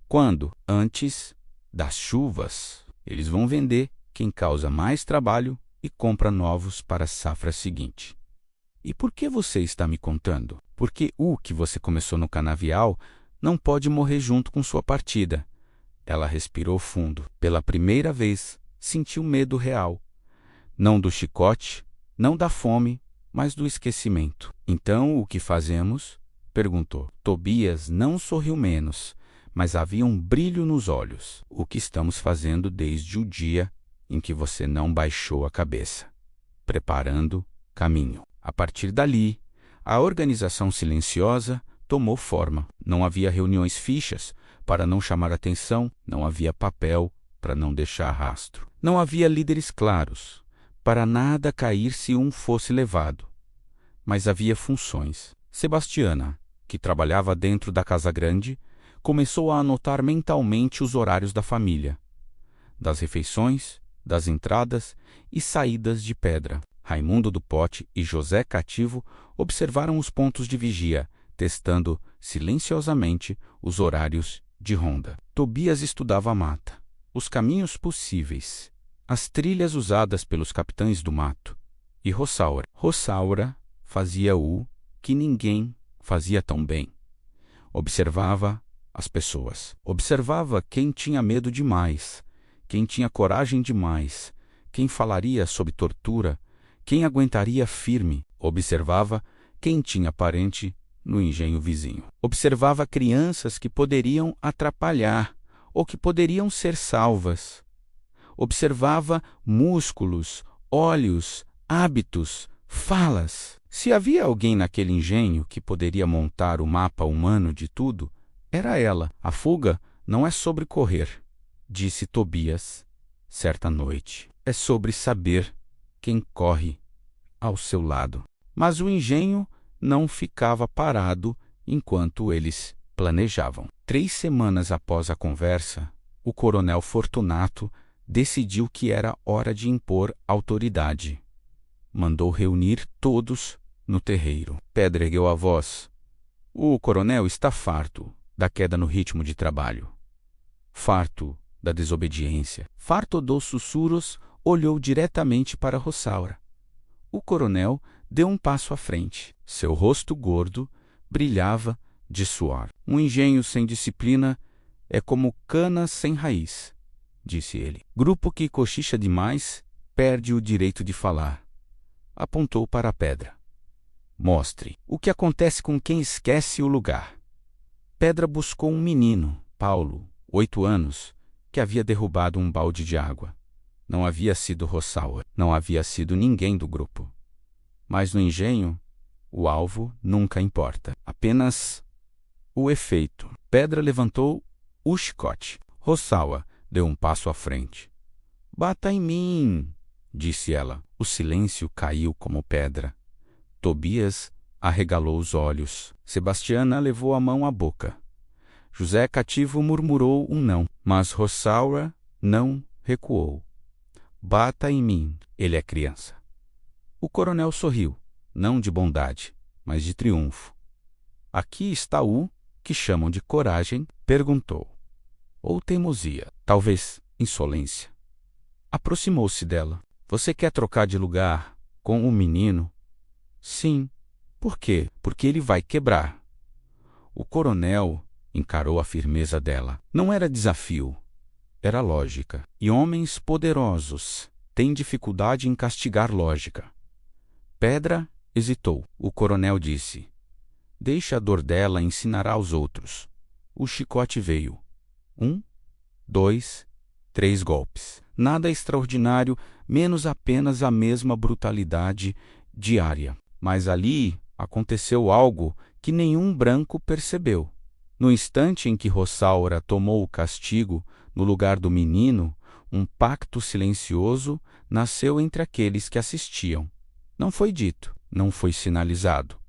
Quando? Antes das chuvas. Eles vão vender quem causa mais trabalho e compra novos para a safra seguinte. E por que você está me contando? Porque o que você começou no canavial não pode morrer junto com sua partida. Ela respirou fundo. Pela primeira vez, sentiu medo real. Não do chicote, não da fome, mas do esquecimento. Então, o que fazemos? Perguntou. Tobias não sorriu menos, mas havia um brilho nos olhos. O que estamos fazendo desde o dia em que você não baixou a cabeça. Preparando caminho. A partir dali, a organização silenciosa tomou forma. Não havia reuniões fichas para não chamar atenção, não havia papel para não deixar rastro. Não havia líderes claros, para nada cair se um fosse levado. Mas havia funções. Sebastiana, que trabalhava dentro da casa grande, começou a anotar mentalmente os horários da família, das refeições, das entradas e saídas de Pedra. Raimundo do Pote e José Cativo observaram os pontos de vigia, testando silenciosamente os horários de ronda. Tobias estudava a mata, os caminhos possíveis, as trilhas usadas pelos capitães do mato. E Rossaura fazia o que ninguém fazia tão bem. Observava as pessoas. Observava quem tinha medo demais, quem tinha coragem demais, quem falaria sob tortura, quem aguentaria firme. Observava quem tinha parente no engenho vizinho. Observava crianças que poderiam atrapalhar ou que poderiam ser salvas. Observava músculos, olhos, hábitos, falas. Se havia alguém naquele engenho que poderia montar o mapa humano de tudo, era ela. A fuga não é sobre correr, disse Tobias certa noite. É sobre saber quem corre ao seu lado. Mas o engenho não ficava parado enquanto eles planejavam. 3 semanas após a conversa, o coronel Fortunato decidiu que era hora de impor autoridade. Mandou reunir todos no terreiro. Pedra ergueu a voz. O coronel está farto da queda no ritmo de trabalho. Farto da desobediência. Farto dos sussurros, olhou diretamente para Rossaura. O coronel deu um passo à frente. Seu rosto gordo brilhava de suor. Um engenho sem disciplina é como cana sem raiz, disse ele. Grupo que cochicha demais perde o direito de falar. Apontou para a pedra. Mostre o que acontece com quem esquece o lugar. Pedra buscou um menino, Paulo, 8 anos, que havia derrubado um balde de água. Não havia sido Roçaura, não havia sido ninguém do grupo. Mas no engenho, o alvo nunca importa, apenas o efeito. Pedra levantou o chicote. Roçaura deu um passo à frente. Bata em mim, disse ela. O silêncio caiu como pedra. Tobias arregalou os olhos. Sebastiana levou a mão à boca. José cativo murmurou um não, mas Roçaura não recuou. Bata em mim, ele é criança. O coronel sorriu, não de bondade, mas de triunfo. Aqui está o que chamam de coragem, perguntou. Ou teimosia, talvez insolência. Aproximou-se dela. Você quer trocar de lugar com o menino? Sim. Por quê? Porque ele vai quebrar. O coronel encarou a firmeza dela. Não era desafio, era lógica. E homens poderosos têm dificuldade em castigar lógica. Pedra hesitou. O coronel disse: Deixa a dor dela ensinará aos outros. O chicote veio. 1, 2, 3 golpes. Nada extraordinário, menos apenas a mesma brutalidade diária. Mas ali aconteceu algo que nenhum branco percebeu. No instante em que Roçaura tomou o castigo no lugar do menino, um pacto silencioso nasceu entre aqueles que assistiam. Não foi dito, não foi sinalizado,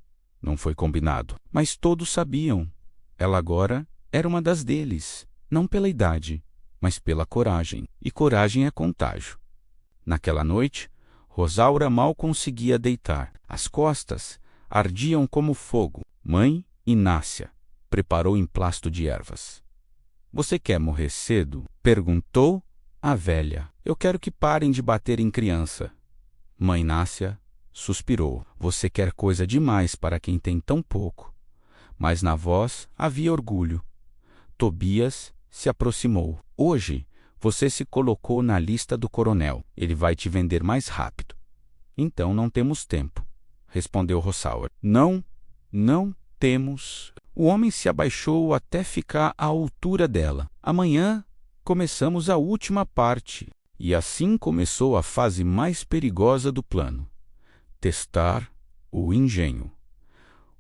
não foi combinado, mas todos sabiam. Ela agora era uma das deles, não pela idade, mas pela coragem, e coragem é contágio. Naquela noite, Roçaura mal conseguia deitar. As costas ardiam como fogo. Mãe Inácia preparou emplasto de ervas. Você quer morrer cedo? Perguntou a velha. Eu quero que parem de bater em criança. Mãe Inácia suspirou. Você quer coisa demais para quem tem tão pouco. Mas na voz havia orgulho. Tobias se aproximou. Hoje você se colocou na lista do coronel. Ele vai te vender mais rápido. Então não temos tempo, respondeu Roçaura. Não temos. O homem se abaixou até ficar à altura dela. Amanhã começamos a última parte. E assim começou a fase mais perigosa do plano. Testar o engenho.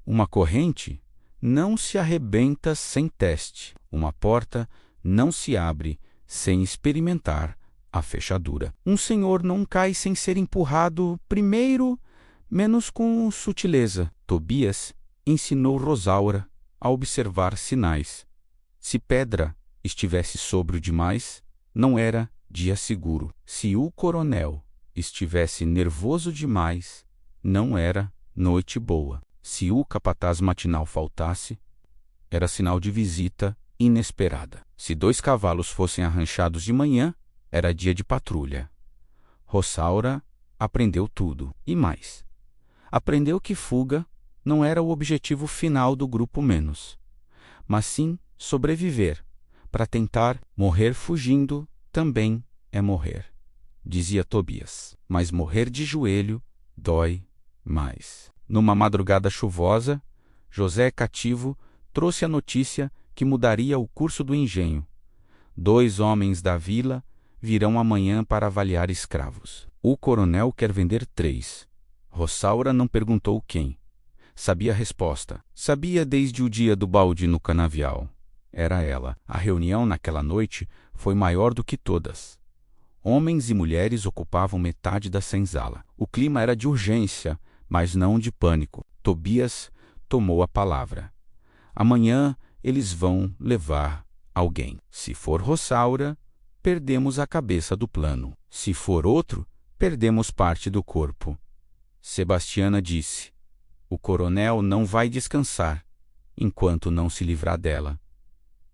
Uma corrente não se arrebenta sem teste. Uma porta não se abre sem experimentar a fechadura. Um senhor não cai sem ser empurrado primeiro, menos com sutileza. Tobias ensinou Roçaura a observar sinais. Se Pedra estivesse sóbrio demais, não era dia seguro. Se o coronel estivesse nervoso demais, não era noite boa. Se o capataz matinal faltasse, era sinal de visita inesperada. Se 2 cavalos fossem arranchados de manhã, era dia de patrulha. Roçaura aprendeu tudo, e mais. Aprendeu que fuga não era o objetivo final do grupo menos, mas sim sobreviver. Para tentar morrer fugindo também é morrer, dizia Tobias. Mas morrer de joelho dói mais. Numa madrugada chuvosa, José cativo trouxe a notícia que mudaria o curso do engenho. 2 homens da vila virão amanhã para avaliar escravos. O coronel quer vender 3. Roçaura não perguntou quem. Sabia a resposta. Sabia desde o dia do balde no canavial. Era ela. A reunião naquela noite foi maior do que todas. Homens e mulheres ocupavam metade da senzala. O clima era de urgência, mas não de pânico. Tobias tomou a palavra. Amanhã eles vão levar alguém. Se for Roçaura, perdemos a cabeça do plano. Se for outro, perdemos parte do corpo. Sebastiana disse: o coronel não vai descansar enquanto não se livrar dela.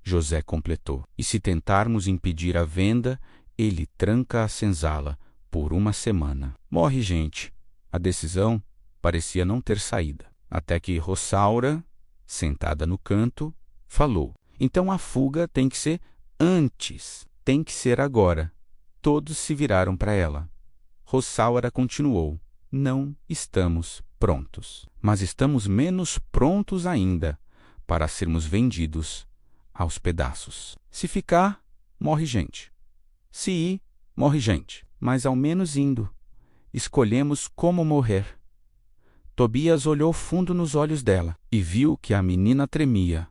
José completou: e se tentarmos impedir a venda, ele tranca a senzala por 1 semana. Morre gente. A decisão parecia não ter saída, até que Roçaura, sentada no canto, falou: então a fuga tem que ser antes, tem que ser agora. Todos se viraram para ela. Rossaura continuou: não estamos prontos, mas estamos menos prontos ainda para sermos vendidos aos pedaços. Se ficar, morre gente. Se ir, morre gente. Mas ao menos indo, escolhemos como morrer. Tobias olhou fundo nos olhos dela e viu que a menina tremia,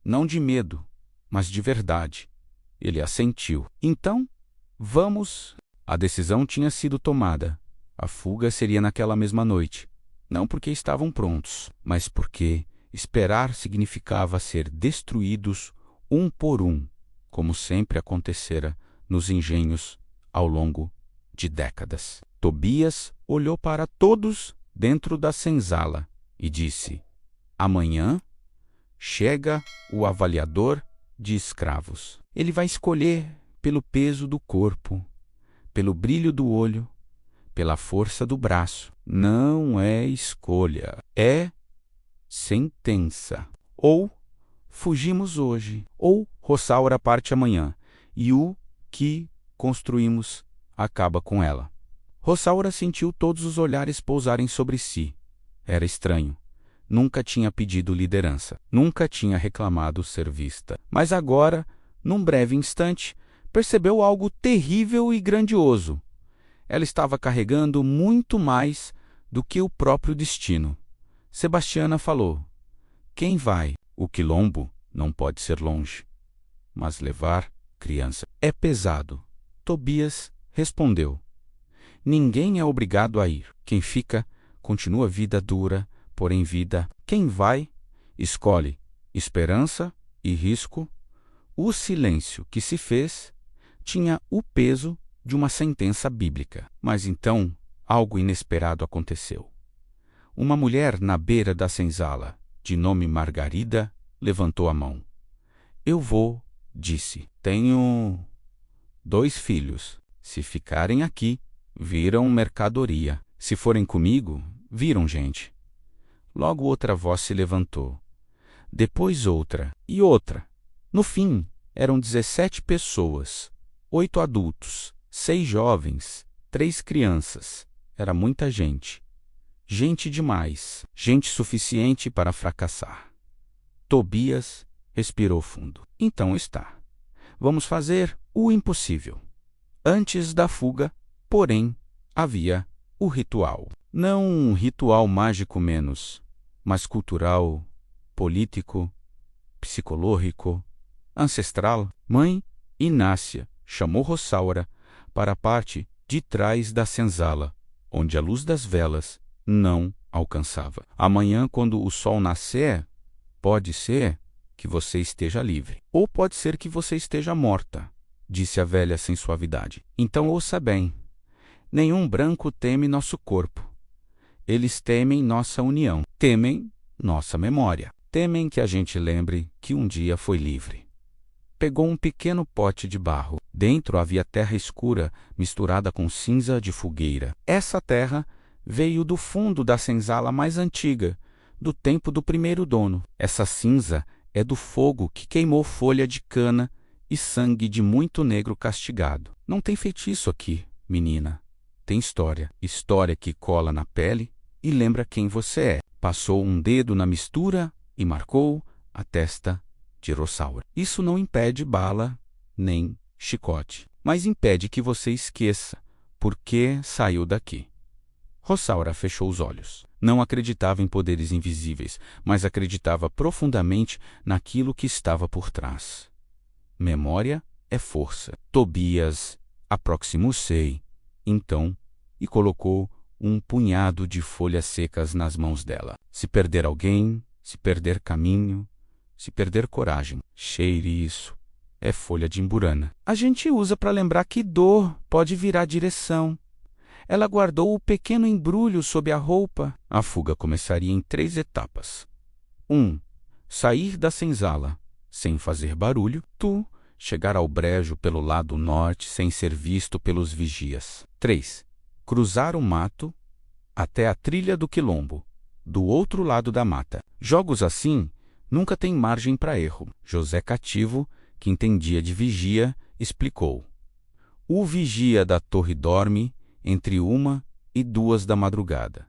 não de medo, mas de verdade. Ele assentiu. Então, vamos. A decisão tinha sido tomada. A fuga seria naquela mesma noite. Não porque estavam prontos, mas porque esperar significava ser destruídos um por um, como sempre acontecera nos engenhos ao longo de décadas. Tobias olhou para todos dentro da senzala e disse: amanhã chega o avaliador de escravos. Ele vai escolher pelo peso do corpo, pelo brilho do olho, pela força do braço. Não é escolha, é sentença. Ou fugimos hoje, ou Rossaura parte amanhã, e o que construímos acaba com ela. Rossaura sentiu todos os olhares pousarem sobre si. Era estranho. Nunca tinha pedido liderança, nunca tinha reclamado ser vista. Mas agora, num breve instante, percebeu algo terrível e grandioso. Ela estava carregando muito mais do que o próprio destino. Sebastiana falou: quem vai? O quilombo não pode ser longe. Mas levar criança é pesado. Tobias respondeu: ninguém é obrigado a ir. Quem fica, continua vida dura, porém vida. Quem vai, escolhe esperança e risco. O silêncio que se fez tinha o peso de uma sentença bíblica. Mas então algo inesperado aconteceu. Uma mulher na beira da senzala, de nome Margarida, levantou a mão. Eu vou, disse. Tenho 2 filhos. Se ficarem aqui, viram mercadoria. Se forem comigo, viram gente. Logo outra voz se levantou. Depois outra e outra. No fim, eram 17 pessoas, 8 adultos, 6 jovens, 3 crianças. Era muita gente. Gente demais. Gente suficiente para fracassar. Tobias respirou fundo. Então está. Vamos fazer o impossível. Antes da fuga, porém, havia o ritual. Não um ritual mágico menos, mas cultural, político, psicológico, ancestral. Mãe Inácia chamou Rossaura para a parte de trás da senzala, onde a luz das velas não alcançava. Amanhã, quando o sol nascer, pode ser que você esteja livre, ou pode ser que você esteja morta, disse a velha sem suavidade. Então ouça bem. Nenhum branco teme nosso corpo. Eles temem nossa união, temem nossa memória, temem que a gente lembre que um dia foi livre. Pegou um pequeno pote de barro. Dentro havia terra escura misturada com cinza de fogueira. Essa terra veio do fundo da senzala mais antiga, do tempo do primeiro dono. Essa cinza é do fogo que queimou folha de cana e sangue de muito negro castigado. Não tem feitiço aqui, menina. Tem história. História que cola na pele e lembra quem você é. Passou um dedo na mistura e marcou a testa de Rossaura. Isso não impede bala nem chicote, mas impede que você esqueça por que saiu daqui. Rossaura fechou os olhos. Não acreditava em poderes invisíveis, mas acreditava profundamente naquilo que estava por trás. Memória é força. Tobias aproximou-se, então, e colocou um punhado de folhas secas nas mãos dela. Se perder alguém, se perder caminho, se perder coragem, cheire isso. É folha de imburana. A gente usa para lembrar que dor pode virar direção. Ela guardou o pequeno embrulho sob a roupa. A fuga começaria em 3 etapas. 1. Sair da senzala, sem fazer barulho. Chegar ao brejo pelo lado norte, sem ser visto pelos vigias. 3. Cruzar o mato até a trilha do quilombo, do outro lado da mata. Jogos assim nunca têm margem para erro. José Cativo, que entendia de vigia, explicou. O vigia da torre dorme entre 1 e 2 da madrugada.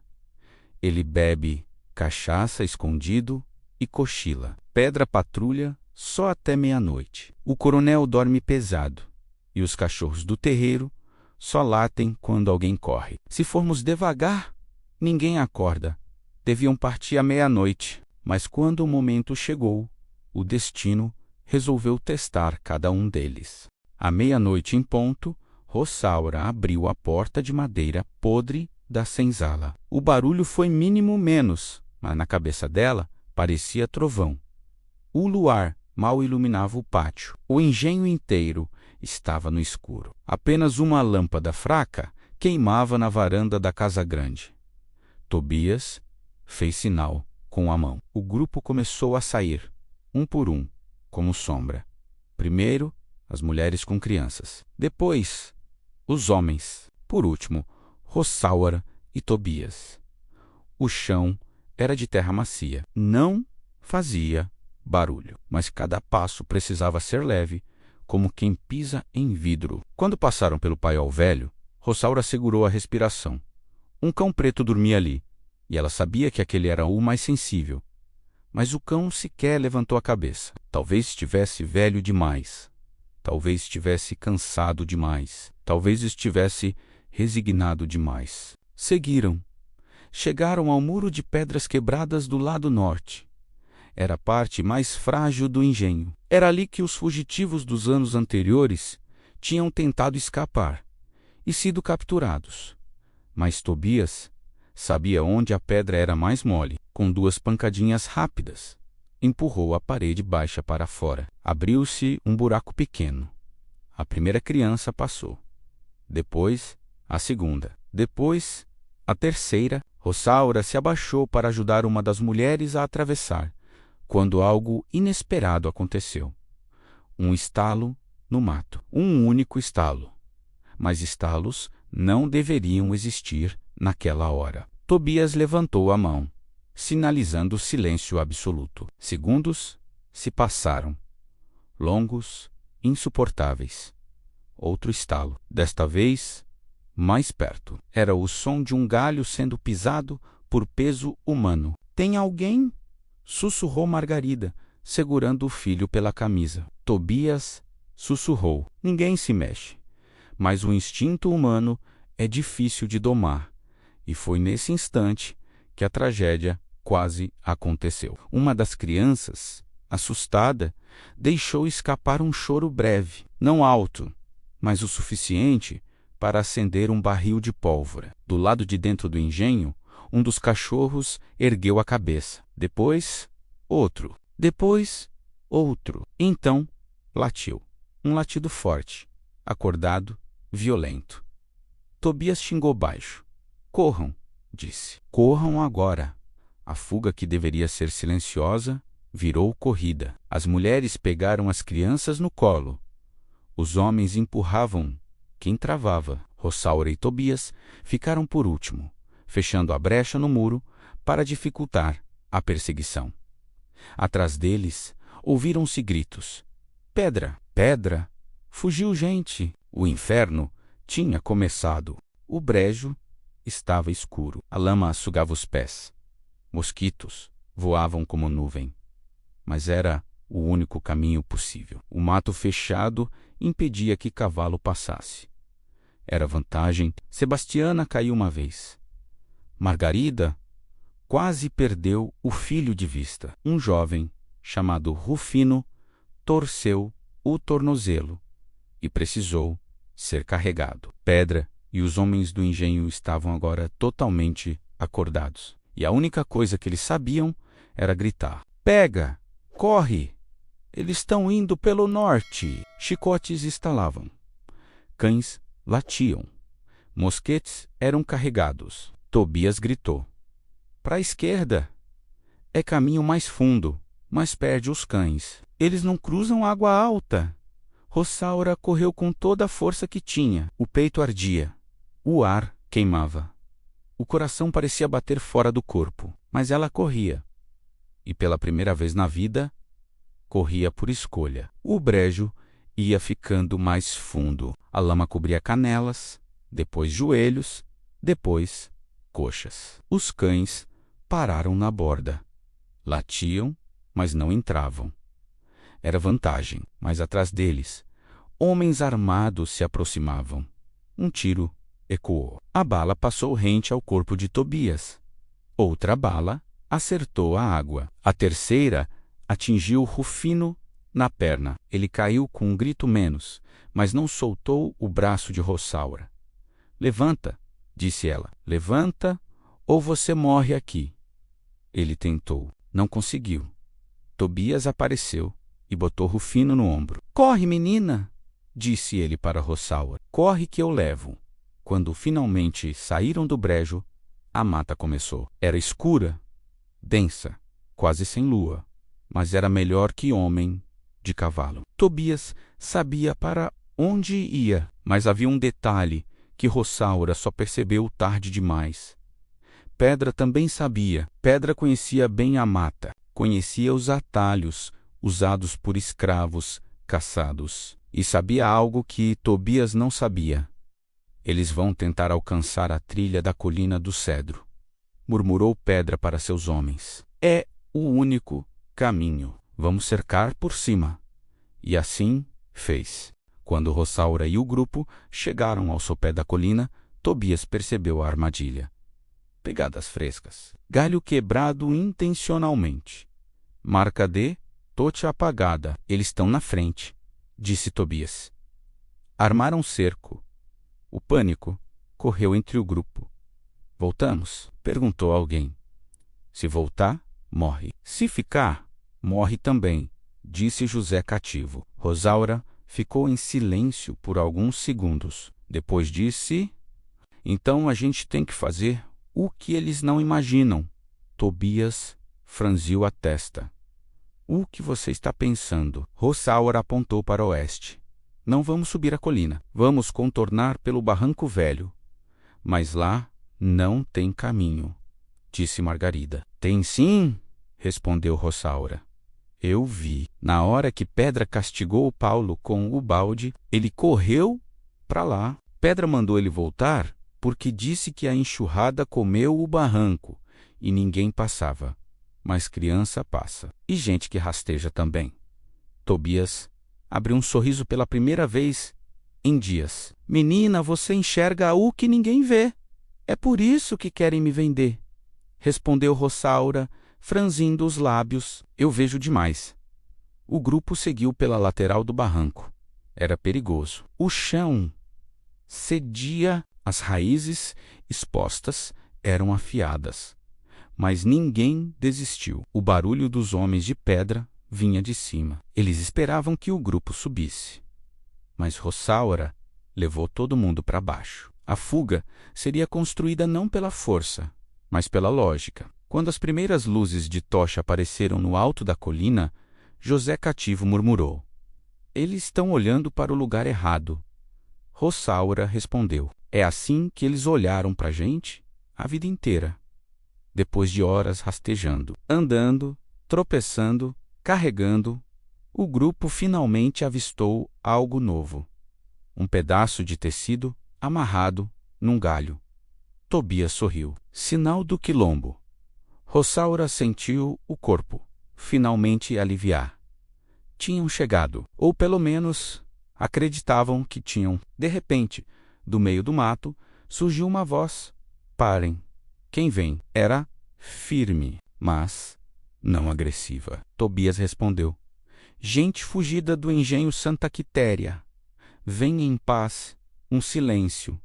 Ele bebe cachaça escondido e cochila. Pedra patrulha só até meia-noite. O coronel dorme pesado e os cachorros do terreiro só latem quando alguém corre. Se formos devagar, ninguém acorda. Deviam partir à meia-noite, mas quando o momento chegou, o destino resolveu testar cada um deles. À meia-noite em ponto, Rosaura abriu a porta de madeira podre da senzala. O barulho foi mínimo menos, mas na cabeça dela parecia trovão. O luar mal iluminava o pátio. O engenho inteiro estava no escuro. Apenas uma lâmpada fraca queimava na varanda da casa grande. Tobias fez sinal com a mão. O grupo começou a sair, um por um, como sombra. Primeiro, as mulheres com crianças. Depois, os homens. Por último, Rosaura e Tobias. O chão era de terra macia. Não fazia barulho, mas cada passo precisava ser leve, como quem pisa em vidro. Quando passaram pelo paiol velho, Rosaura segurou a respiração. Um cão preto dormia ali, e ela sabia que aquele era o mais sensível. Mas o cão sequer levantou a cabeça. Talvez estivesse velho demais. Talvez estivesse cansado demais. Talvez estivesse resignado demais. Seguiram. Chegaram ao muro de pedras quebradas do lado norte. Era a parte mais frágil do engenho. Era ali que os fugitivos dos anos anteriores tinham tentado escapar e sido capturados. Mas Tobias sabia onde a pedra era mais mole. Com 2 pancadinhas rápidas, empurrou a parede baixa para fora. Abriu-se um buraco pequeno. A primeira criança passou. Depois, a segunda. Depois, a terceira. Rosaura se abaixou para ajudar uma das mulheres a atravessar, quando algo inesperado aconteceu. Um estalo no mato. Um único estalo. Mas estalos não deveriam existir naquela hora. Tobias levantou a mão, sinalizando silêncio absoluto. Segundos se passaram. Longos, insuportáveis. Outro estalo. Desta vez, mais perto. Era o som de um galho sendo pisado por peso humano. Tem alguém? Sussurrou Margarida, segurando o filho pela camisa. Tobias sussurrou. Ninguém se mexe. Mas o instinto humano é difícil de domar. E foi nesse instante que a tragédia quase aconteceu. Uma das crianças, assustada, deixou escapar um choro breve, não alto, mas o suficiente para acender um barril de pólvora. Do lado de dentro do engenho, um dos cachorros ergueu a cabeça. Depois, outro. Depois, outro. Então, latiu. Um latido forte, acordado, violento. Tobias xingou baixo. Corram, disse. Corram agora. A fuga, que deveria ser silenciosa, virou corrida. As mulheres pegaram as crianças no colo. Os homens empurravam quem travava. Rosaura e Tobias ficaram por último, fechando a brecha no muro para dificultar a perseguição. Atrás deles, ouviram-se gritos. Pedra! Pedra! Fugiu gente! O inferno tinha começado. O brejo estava escuro. A lama sugava os pés. Mosquitos voavam como nuvem. Mas era o único caminho possível. O mato fechado impedia que cavalo passasse. Era vantagem. Sebastiana caiu uma vez. Margarida quase perdeu o filho de vista. Um jovem, chamado Rufino, torceu o tornozelo e precisou ser carregado. Pedra e os homens do engenho estavam agora totalmente acordados. E a única coisa que eles sabiam era gritar. Pega! Corre! Eles estão indo pelo norte! Chicotes estalavam. Cães latiam. Mosquetes eram carregados. Tobias gritou. Para a esquerda! É caminho mais fundo, mas perde os cães. Eles não cruzam água alta. Rosaura correu com toda a força que tinha. O peito ardia. O ar queimava. O coração parecia bater fora do corpo, mas ela corria. E pela primeira vez na vida, corria por escolha. O brejo ia ficando mais fundo. A lama cobria canelas, depois joelhos, depois coxas. Os cães pararam na borda. Latiam, mas não entravam. Era vantagem, mas atrás deles, homens armados se aproximavam. Um tiro ecoou. A bala passou rente ao corpo de Tobias. Outra bala acertou a água. A terceira atingiu Rufino na perna. Ele caiu com um grito menos, mas não soltou o braço de Rossaura. Levanta, disse ela. Levanta, ou você morre aqui. Ele tentou. Não conseguiu. Tobias apareceu e botou Rufino no ombro. Corre, menina, disse ele para Rossaura. Corre que eu levo. Quando finalmente saíram do brejo, a mata começou. Era escura, densa, quase sem lua, mas era melhor que homem de cavalo. Tobias sabia para onde ia, mas havia um detalhe que Rossaura só percebeu tarde demais. Pedra também sabia. Pedra conhecia bem a mata, conhecia os atalhos usados por escravos caçados, e sabia algo que Tobias não sabia. Eles vão tentar alcançar a trilha da colina do cedro, murmurou Pedra para seus homens. É o único caminho. Vamos cercar por cima. E assim fez. Quando Rossaura e o grupo chegaram ao sopé da colina, Tobias percebeu a armadilha. Pegadas frescas. Galho quebrado intencionalmente. Marca de tocha apagada. Eles estão na frente, disse Tobias. Armaram cerco. O pânico correu entre o grupo. Voltamos? Perguntou alguém. Se voltar, morre. Se ficar, morre também, disse José Cativo. Rosaura ficou em silêncio por alguns segundos. Depois disse: então a gente tem que fazer o que eles não imaginam. Tobias franziu a testa. O que você está pensando? Rosaura apontou para o oeste. Não vamos subir a colina. Vamos contornar pelo barranco velho. Mas lá não tem caminho, disse Margarida. Tem sim, respondeu Rosaura. Eu vi. Na hora que Pedra castigou Paulo com o balde, ele correu para lá. Pedra mandou ele voltar porque disse que a enxurrada comeu o barranco e ninguém passava. Mas criança passa. E gente que rasteja também. Tobias abriu um sorriso pela primeira vez em dias. Menina, você enxerga o que ninguém vê. É por isso que querem me vender, respondeu Rossaura, franzindo os lábios. Eu vejo demais. O grupo seguiu pela lateral do barranco. Era perigoso. O chão cedia, as raízes expostas eram afiadas. Mas ninguém desistiu. O barulho dos homens de pedra vinha de cima. Eles esperavam que o grupo subisse. Mas Rossaura levou todo mundo para baixo. A fuga seria construída não pela força, mas pela lógica. Quando as primeiras luzes de tocha apareceram no alto da colina, José Cativo murmurou: eles estão olhando para o lugar errado. Rossaura respondeu: é assim que eles olharam para a gente a vida inteira. Depois de horas rastejando, andando, tropeçando, carregando, o grupo finalmente avistou algo novo. Um pedaço de tecido amarrado num galho. Tobias sorriu. Sinal do quilombo. Rossaura sentiu o corpo finalmente aliviar. Tinham chegado, ou pelo menos acreditavam que tinham. De repente, do meio do mato, surgiu uma voz. Parem. Quem vem? Era firme, mas não agressiva. Tobias respondeu: gente fugida do engenho Santa Quitéria. Vem em paz, um silêncio,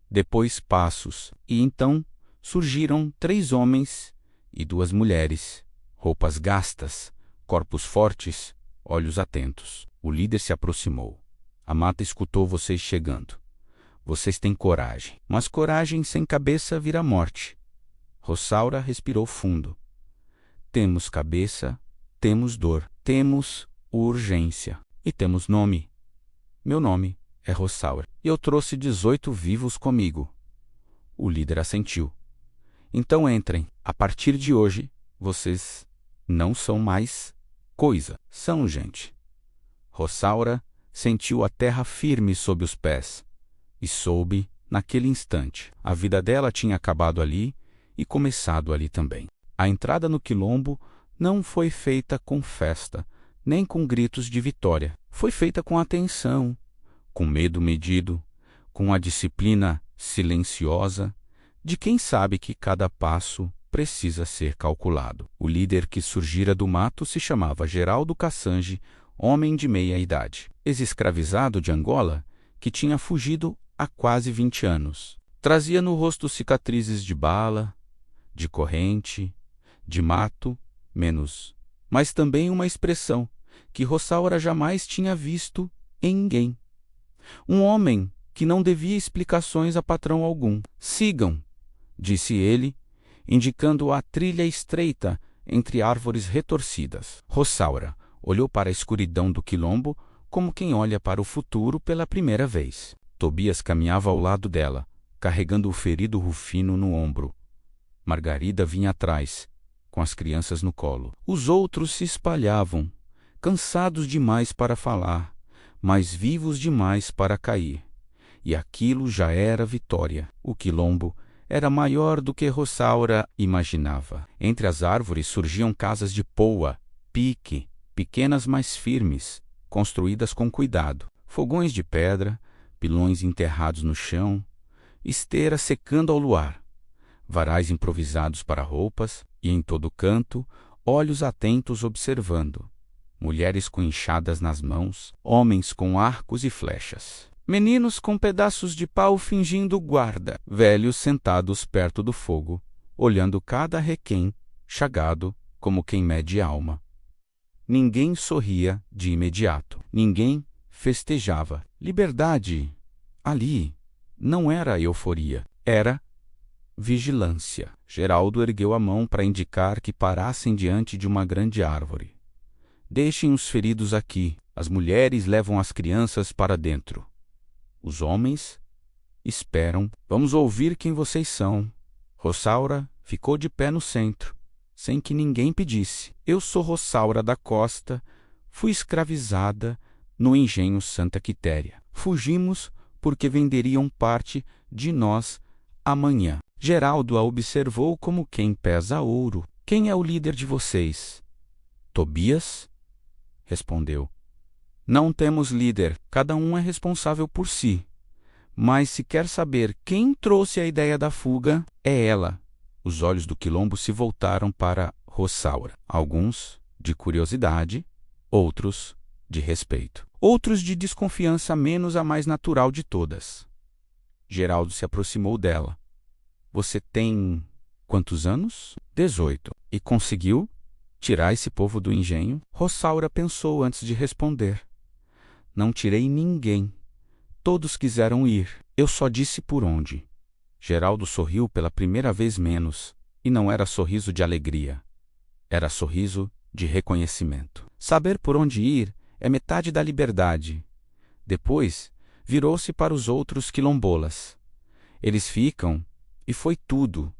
depois passos, e então surgiram 3 homens e 2 mulheres, roupas gastas, corpos fortes, olhos atentos. O líder se aproximou. A mata escutou vocês chegando. Vocês têm coragem, mas coragem sem cabeça vira morte. Rossaura respirou fundo. Temos cabeça, temos dor, temos urgência e temos nome. Meu nome é Rossaura e eu trouxe 18 vivos comigo. O líder assentiu. Então entrem. A partir de hoje, vocês não são mais coisa, são gente. Rossaura sentiu a terra firme sob os pés e soube naquele instante. A vida dela tinha acabado ali e começado ali também. A entrada no quilombo não foi feita com festa, nem com gritos de vitória. Foi feita com atenção, com medo medido, com a disciplina silenciosa de quem sabe que cada passo precisa ser calculado. O líder que surgira do mato se chamava Geraldo Cassange, homem de meia idade, ex-escravizado de Angola, que tinha fugido há quase 20 anos. Trazia no rosto cicatrizes de bala, de corrente, de mato, mas também uma expressão que Rossaura jamais tinha visto em ninguém. Um homem que não devia explicações a patrão algum. Sigam, disse ele, indicando a trilha estreita entre árvores retorcidas. Rossaura olhou para a escuridão do quilombo como quem olha para o futuro pela primeira vez. Tobias caminhava ao lado dela, carregando o ferido Rufino no ombro. Margarida vinha atrás, com as crianças no colo. Os outros se espalhavam, cansados demais para falar, mas vivos demais para cair. E aquilo já era vitória. O quilombo era maior do que Rossaura imaginava. Entre as árvores surgiam casas de poa, pique, pequenas mas firmes, construídas com cuidado. Fogões de pedra, pilões enterrados no chão, esteira secando ao luar, varais improvisados para roupas, e em todo canto, olhos atentos observando. Mulheres com enxadas nas mãos, homens com arcos e flechas. Meninos com pedaços de pau fingindo guarda, velhos sentados perto do fogo, olhando cada requém, chagado como quem mede alma. Ninguém sorria de imediato, ninguém festejava. Liberdade, ali, não era euforia, era vigilância. Geraldo ergueu a mão para indicar que parassem diante de uma grande árvore. Deixem os feridos aqui, as mulheres levam as crianças para dentro. Os homens esperam. Vamos ouvir quem vocês são. Rossaura ficou de pé no centro, sem que ninguém pedisse. Eu sou Rossaura da Costa, fui escravizada no engenho Santa Quitéria. Fugimos porque venderiam parte de nós amanhã. Geraldo a observou como quem pesa ouro. Quem é o líder de vocês? Tobias? Respondeu. Não temos líder, cada um é responsável por si. Mas se quer saber quem trouxe a ideia da fuga, é ela. Os olhos do quilombo se voltaram para Rossaura. Alguns de curiosidade, outros de respeito. Outros de desconfiança, menos a mais natural de todas. Geraldo se aproximou dela. Você tem quantos anos? 18. E conseguiu tirar esse povo do engenho? Rossaura pensou antes de responder. Não tirei ninguém. Todos quiseram ir. Eu só disse por onde. Geraldo sorriu pela primeira vez menos, e não era sorriso de alegria. Era sorriso de reconhecimento. Saber por onde ir é metade da liberdade. Depois, virou-se para os outros quilombolas. Eles ficam, e foi tudo.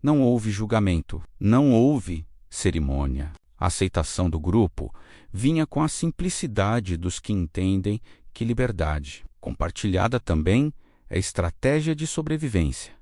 Não houve julgamento, não houve cerimônia. A aceitação do grupo vinha com a simplicidade dos que entendem que liberdade, compartilhada também, é estratégia de sobrevivência.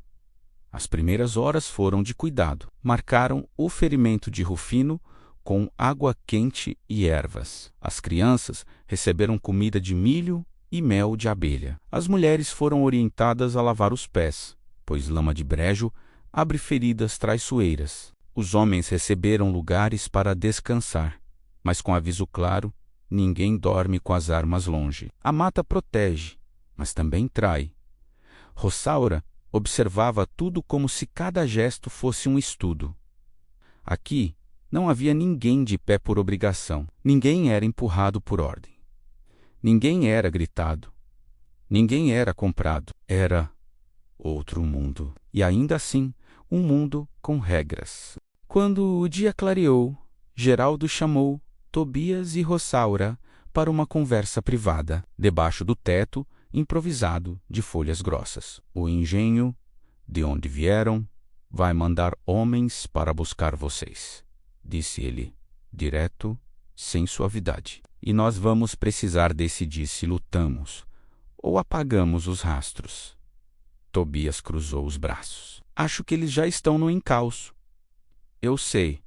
As primeiras horas foram de cuidado. Marcaram o ferimento de Rufino com água quente e ervas. As crianças receberam comida de milho e mel de abelha. As mulheres foram orientadas a lavar os pés, pois lama de brejo abre feridas traiçoeiras. Os homens receberam lugares para descansar, mas com aviso claro, ninguém dorme com as armas longe. A mata protege, mas também trai. Rossaura observava tudo como se cada gesto fosse um estudo. Aqui não havia ninguém de pé por obrigação. Ninguém era empurrado por ordem. Ninguém era gritado. Ninguém era comprado. Era outro mundo. E ainda assim, um mundo com regras. Quando o dia clareou, Geraldo chamou Tobias e Rossaura para uma conversa privada, debaixo do teto improvisado de folhas grossas. O engenho, de onde vieram, vai mandar homens para buscar vocês, disse ele, direto, sem suavidade. E nós vamos precisar decidir se lutamos ou apagamos os rastros. Tobias cruzou os braços. Acho que eles já estão no encalço. Eu sei.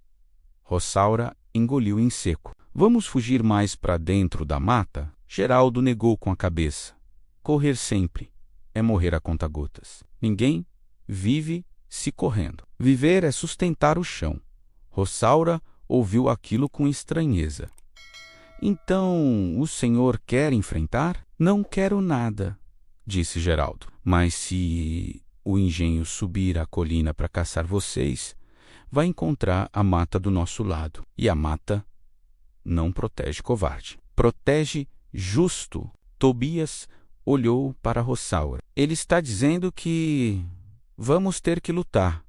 Rossaura engoliu em seco. Vamos fugir mais para dentro da mata? Geraldo negou com a cabeça. Correr sempre é morrer a conta-gotas. Ninguém vive se correndo. Viver é sustentar o chão. Rossaura ouviu aquilo com estranheza. Então, o senhor quer enfrentar? Não quero nada, disse Geraldo. Mas se o engenho subir a colina para caçar vocês, vai encontrar a mata do nosso lado. E a mata não protege covarde. Protege justo. Tobias olhou para Rossaura. Ele está dizendo que vamos ter que lutar.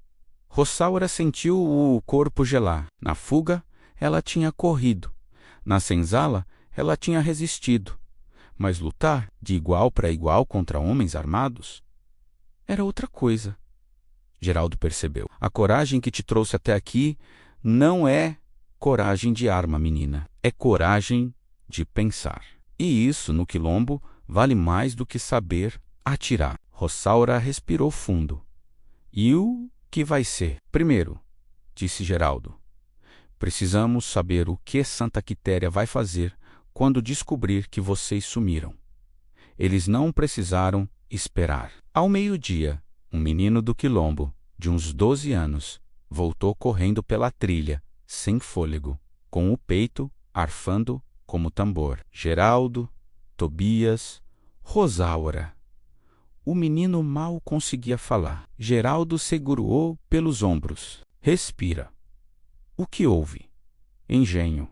Rossaura sentiu o corpo gelar. Na fuga, ela tinha corrido. Na senzala, ela tinha resistido. Mas lutar de igual para igual contra homens armados era outra coisa. Geraldo percebeu. A coragem que te trouxe até aqui não é coragem de arma, menina. É coragem de pensar. E isso, no quilombo, vale mais do que saber atirar. Rossaura respirou fundo. E o que vai ser? Primeiro, disse Geraldo, precisamos saber o que Santa Quitéria vai fazer quando descobrir que vocês sumiram. Eles não precisaram esperar. Ao meio-dia, um menino do quilombo, de uns 12 anos, voltou correndo pela trilha, sem fôlego, com o peito arfando como tambor. Geraldo, Tobias, Rosaura. O menino mal conseguia falar. Geraldo segurou pelos ombros. Respira. O que houve? Engenho.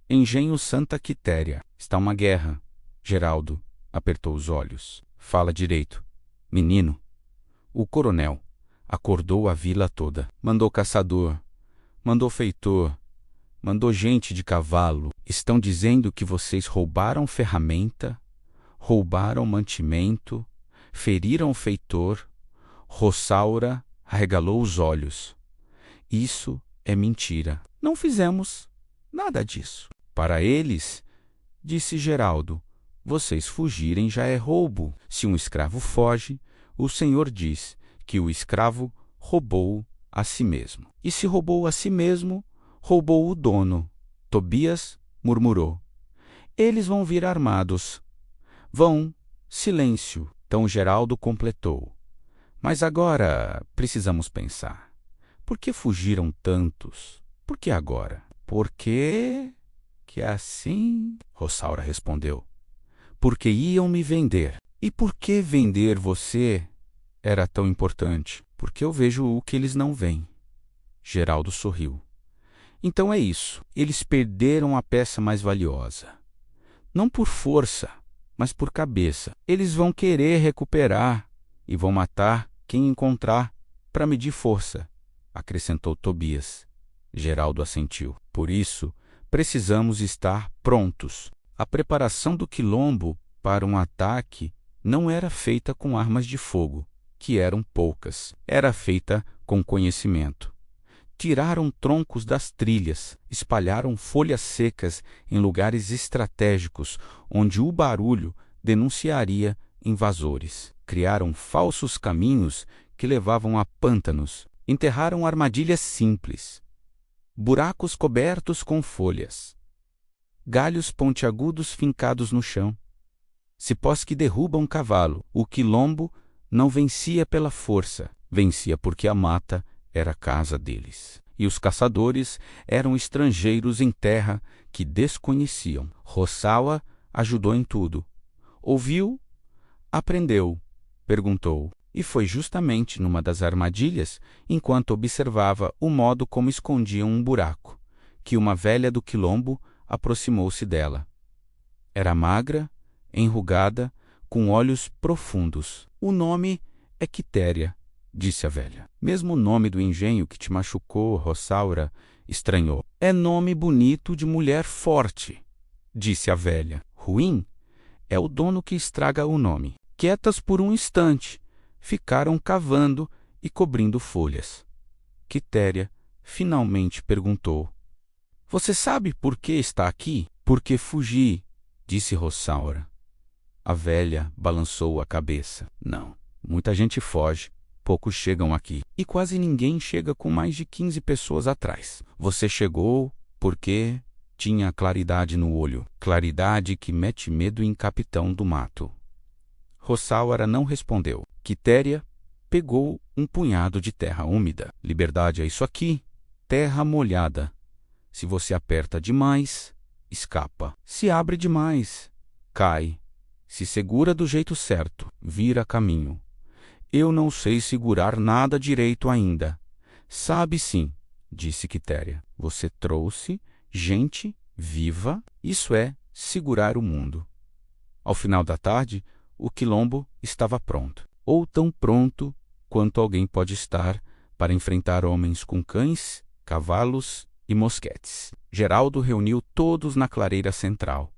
Engenho Santa Quitéria. Está uma guerra. Geraldo apertou os olhos. Fala direito. Menino. O coronel acordou a vila toda. Mandou caçador. Mandou feitor. Mandou gente de cavalo. Estão dizendo que vocês roubaram ferramenta, roubaram mantimento, feriram o feitor. Rossaura arregalou os olhos. Isso é mentira. Não fizemos nada disso. Para eles, disse Geraldo, vocês fugirem já é roubo. Se um escravo foge, o senhor diz que o escravo roubou a si mesmo. E se roubou a si mesmo, roubou o dono. Tobias murmurou. Eles vão vir armados. Vão. Silêncio. Então Geraldo completou. Mas agora precisamos pensar. Por que fugiram tantos? Por que agora? Porque que assim? Rossaura respondeu. Porque iam me vender. E por que vender você era tão importante? Porque eu vejo o que eles não veem. Geraldo sorriu. Então é isso. Eles perderam a peça mais valiosa. Não por força, mas por cabeça. Eles vão querer recuperar e vão matar quem encontrar para medir força, acrescentou Tobias. Geraldo assentiu. Por isso, precisamos estar prontos. A preparação do quilombo para um ataque não era feita com armas de fogo, que eram poucas. Era feita com conhecimento. Tiraram troncos das trilhas, espalharam folhas secas em lugares estratégicos, onde o barulho denunciaria invasores. Criaram falsos caminhos que levavam a pântanos. Enterraram armadilhas simples. Buracos cobertos com folhas. Galhos pontiagudos fincados no chão. Cipós que derrubam um cavalo. O quilombo não vencia pela força, vencia porque a mata era a casa deles. E os caçadores eram estrangeiros em terra que desconheciam. Rossaura ajudou em tudo. Ouviu, aprendeu, perguntou. E foi justamente numa das armadilhas, enquanto observava o modo como escondiam um buraco, que uma velha do quilombo aproximou-se dela. Era magra, enrugada, com olhos profundos. O nome é Quitéria, disse a velha. Mesmo o nome do engenho que te machucou, Rossaura, estranhou. É nome bonito de mulher forte, disse a velha. Ruim é o dono que estraga o nome. Quietas por um instante, ficaram cavando e cobrindo folhas. Quitéria finalmente perguntou. Você sabe por que está aqui? Porque fugi, disse Rossaura. A velha balançou a cabeça. Não. Muita gente foge, poucos chegam aqui. E quase ninguém chega com mais de 15 pessoas atrás. Você chegou porque tinha claridade no olho. Claridade que mete medo em capitão do mato. Rossauara não respondeu. Quitéria pegou um punhado de terra úmida. Liberdade é isso aqui, terra molhada. Se você aperta demais, escapa. Se abre demais, cai. Se segura do jeito certo, vira caminho. Eu não sei segurar nada direito ainda. Sabe sim, disse Quitéria. Você trouxe gente viva, isso é, segurar o mundo. Ao final da tarde, o quilombo estava pronto. Ou tão pronto quanto alguém pode estar para enfrentar homens com cães, cavalos e mosquetes. Geraldo reuniu todos na clareira central.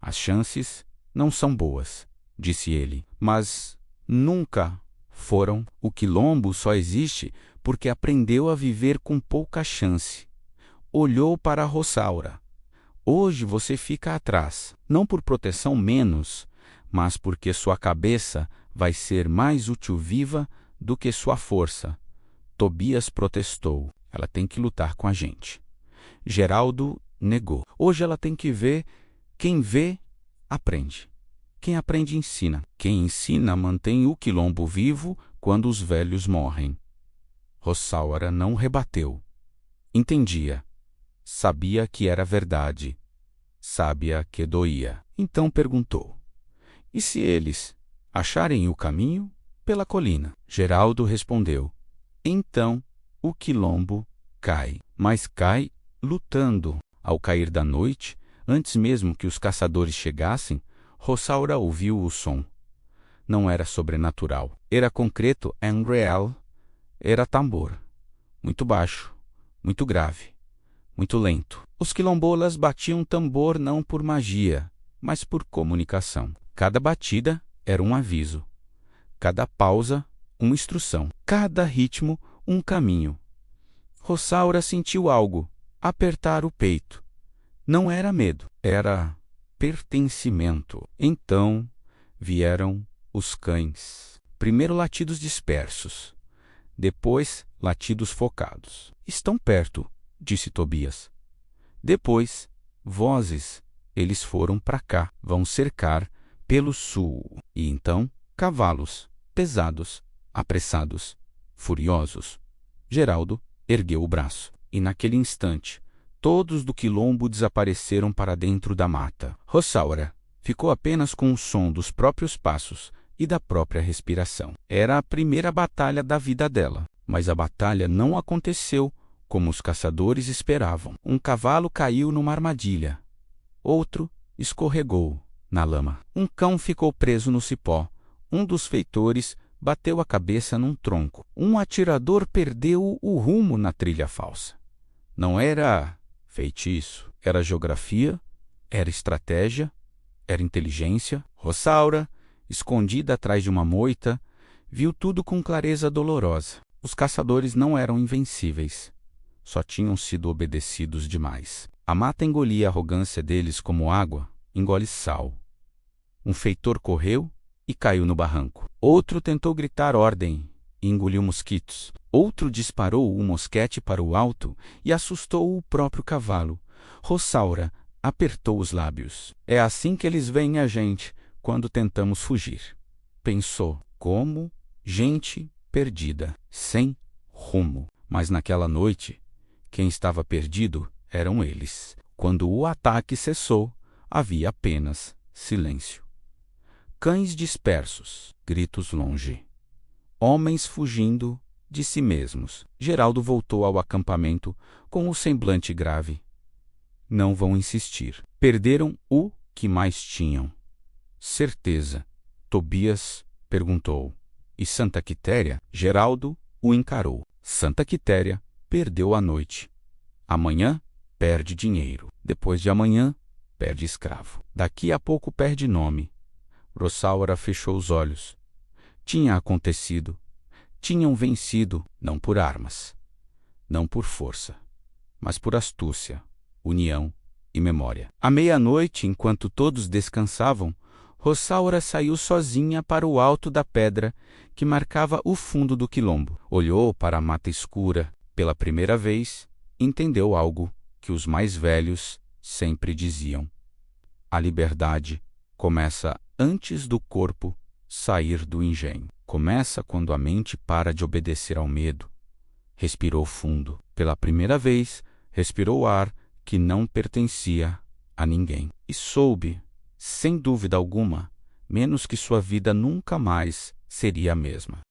As chances não são boas, disse ele, mas nunca foram. O quilombo só existe porque aprendeu a viver com pouca chance. Olhou para Rossauara. Hoje você fica atrás, não por proteção menos, mas porque sua cabeça vai ser mais útil viva do que sua força. Tobias protestou. Ela tem que lutar com a gente. Geraldo negou. Hoje ela tem que ver. Quem vê, aprende. Quem aprende, ensina. Quem ensina mantém o quilombo vivo quando os velhos morrem. Rossauara não rebateu. Entendia. Sabia que era verdade. Sabia que doía. Então perguntou. E se eles acharem o caminho pela colina? Geraldo respondeu. Então o quilombo cai. Mas cai lutando. Ao cair da noite, antes mesmo que os caçadores chegassem, Rossauara ouviu o som. Não era sobrenatural. Era concreto and real. Era tambor. Muito baixo, muito grave, muito lento. Os quilombolas batiam tambor não por magia, mas por comunicação. Cada batida era um aviso. Cada pausa, uma instrução. Cada ritmo, um caminho. Rossauara sentiu algo apertar o peito. Não era medo, era pertencimento. Então vieram os cães. Primeiro latidos dispersos, depois latidos focados. Estão perto, disse Tobias. Depois, vozes. Eles foram para cá, vão cercar pelo sul. E então, cavalos, pesados, apressados, furiosos. Geraldo ergueu o braço, e naquele instante, todos do quilombo desapareceram para dentro da mata. Rossauara ficou apenas com o som dos próprios passos e da própria respiração. Era a primeira batalha da vida dela, mas a batalha não aconteceu como os caçadores esperavam. Um cavalo caiu numa armadilha. Outro escorregou na lama. Um cão ficou preso no cipó. Um dos feitores bateu a cabeça num tronco. Um atirador perdeu o rumo na trilha falsa. Não era feitiço, era geografia, era estratégia, era inteligência. Rossauara, escondida atrás de uma moita, viu tudo com clareza dolorosa. Os caçadores não eram invencíveis. Só tinham sido obedecidos demais. A mata engolia a arrogância deles como água engole sal. Um feitor correu e caiu no barranco. Outro tentou gritar ordem e engoliu mosquitos. Outro disparou o mosquete para o alto e assustou o próprio cavalo. Rossauara apertou os lábios. É assim que eles veem a gente quando tentamos fugir. Pensou, como gente perdida, sem rumo. Mas naquela noite, quem estava perdido eram eles. Quando o ataque cessou, havia apenas silêncio. Cães dispersos, gritos longe. Homens fugindo de si mesmos. Geraldo voltou ao acampamento com o semblante grave. Não vão insistir. Perderam o que mais tinham. Certeza. Tobias perguntou. E Santa Quitéria? Geraldo o encarou. Santa Quitéria perdeu a noite. Amanhã perde dinheiro. Depois de amanhã, perde escravo. Daqui a pouco perde nome. Rossauara fechou os olhos. Tinha acontecido. Tinham vencido, não por armas, não por força, mas por astúcia, união e memória. À meia-noite, enquanto todos descansavam, Rosaura saiu sozinha para o alto da pedra que marcava o fundo do quilombo. Olhou para a mata escura. Pela primeira vez, entendeu algo que os mais velhos sempre diziam: a liberdade começa antes do corpo sair do engenho. Começa quando a mente para de obedecer ao medo. Respirou fundo. Pela primeira vez, respirou ar que não pertencia a ninguém. E soube, sem dúvida alguma, menos que sua vida nunca mais seria a mesma.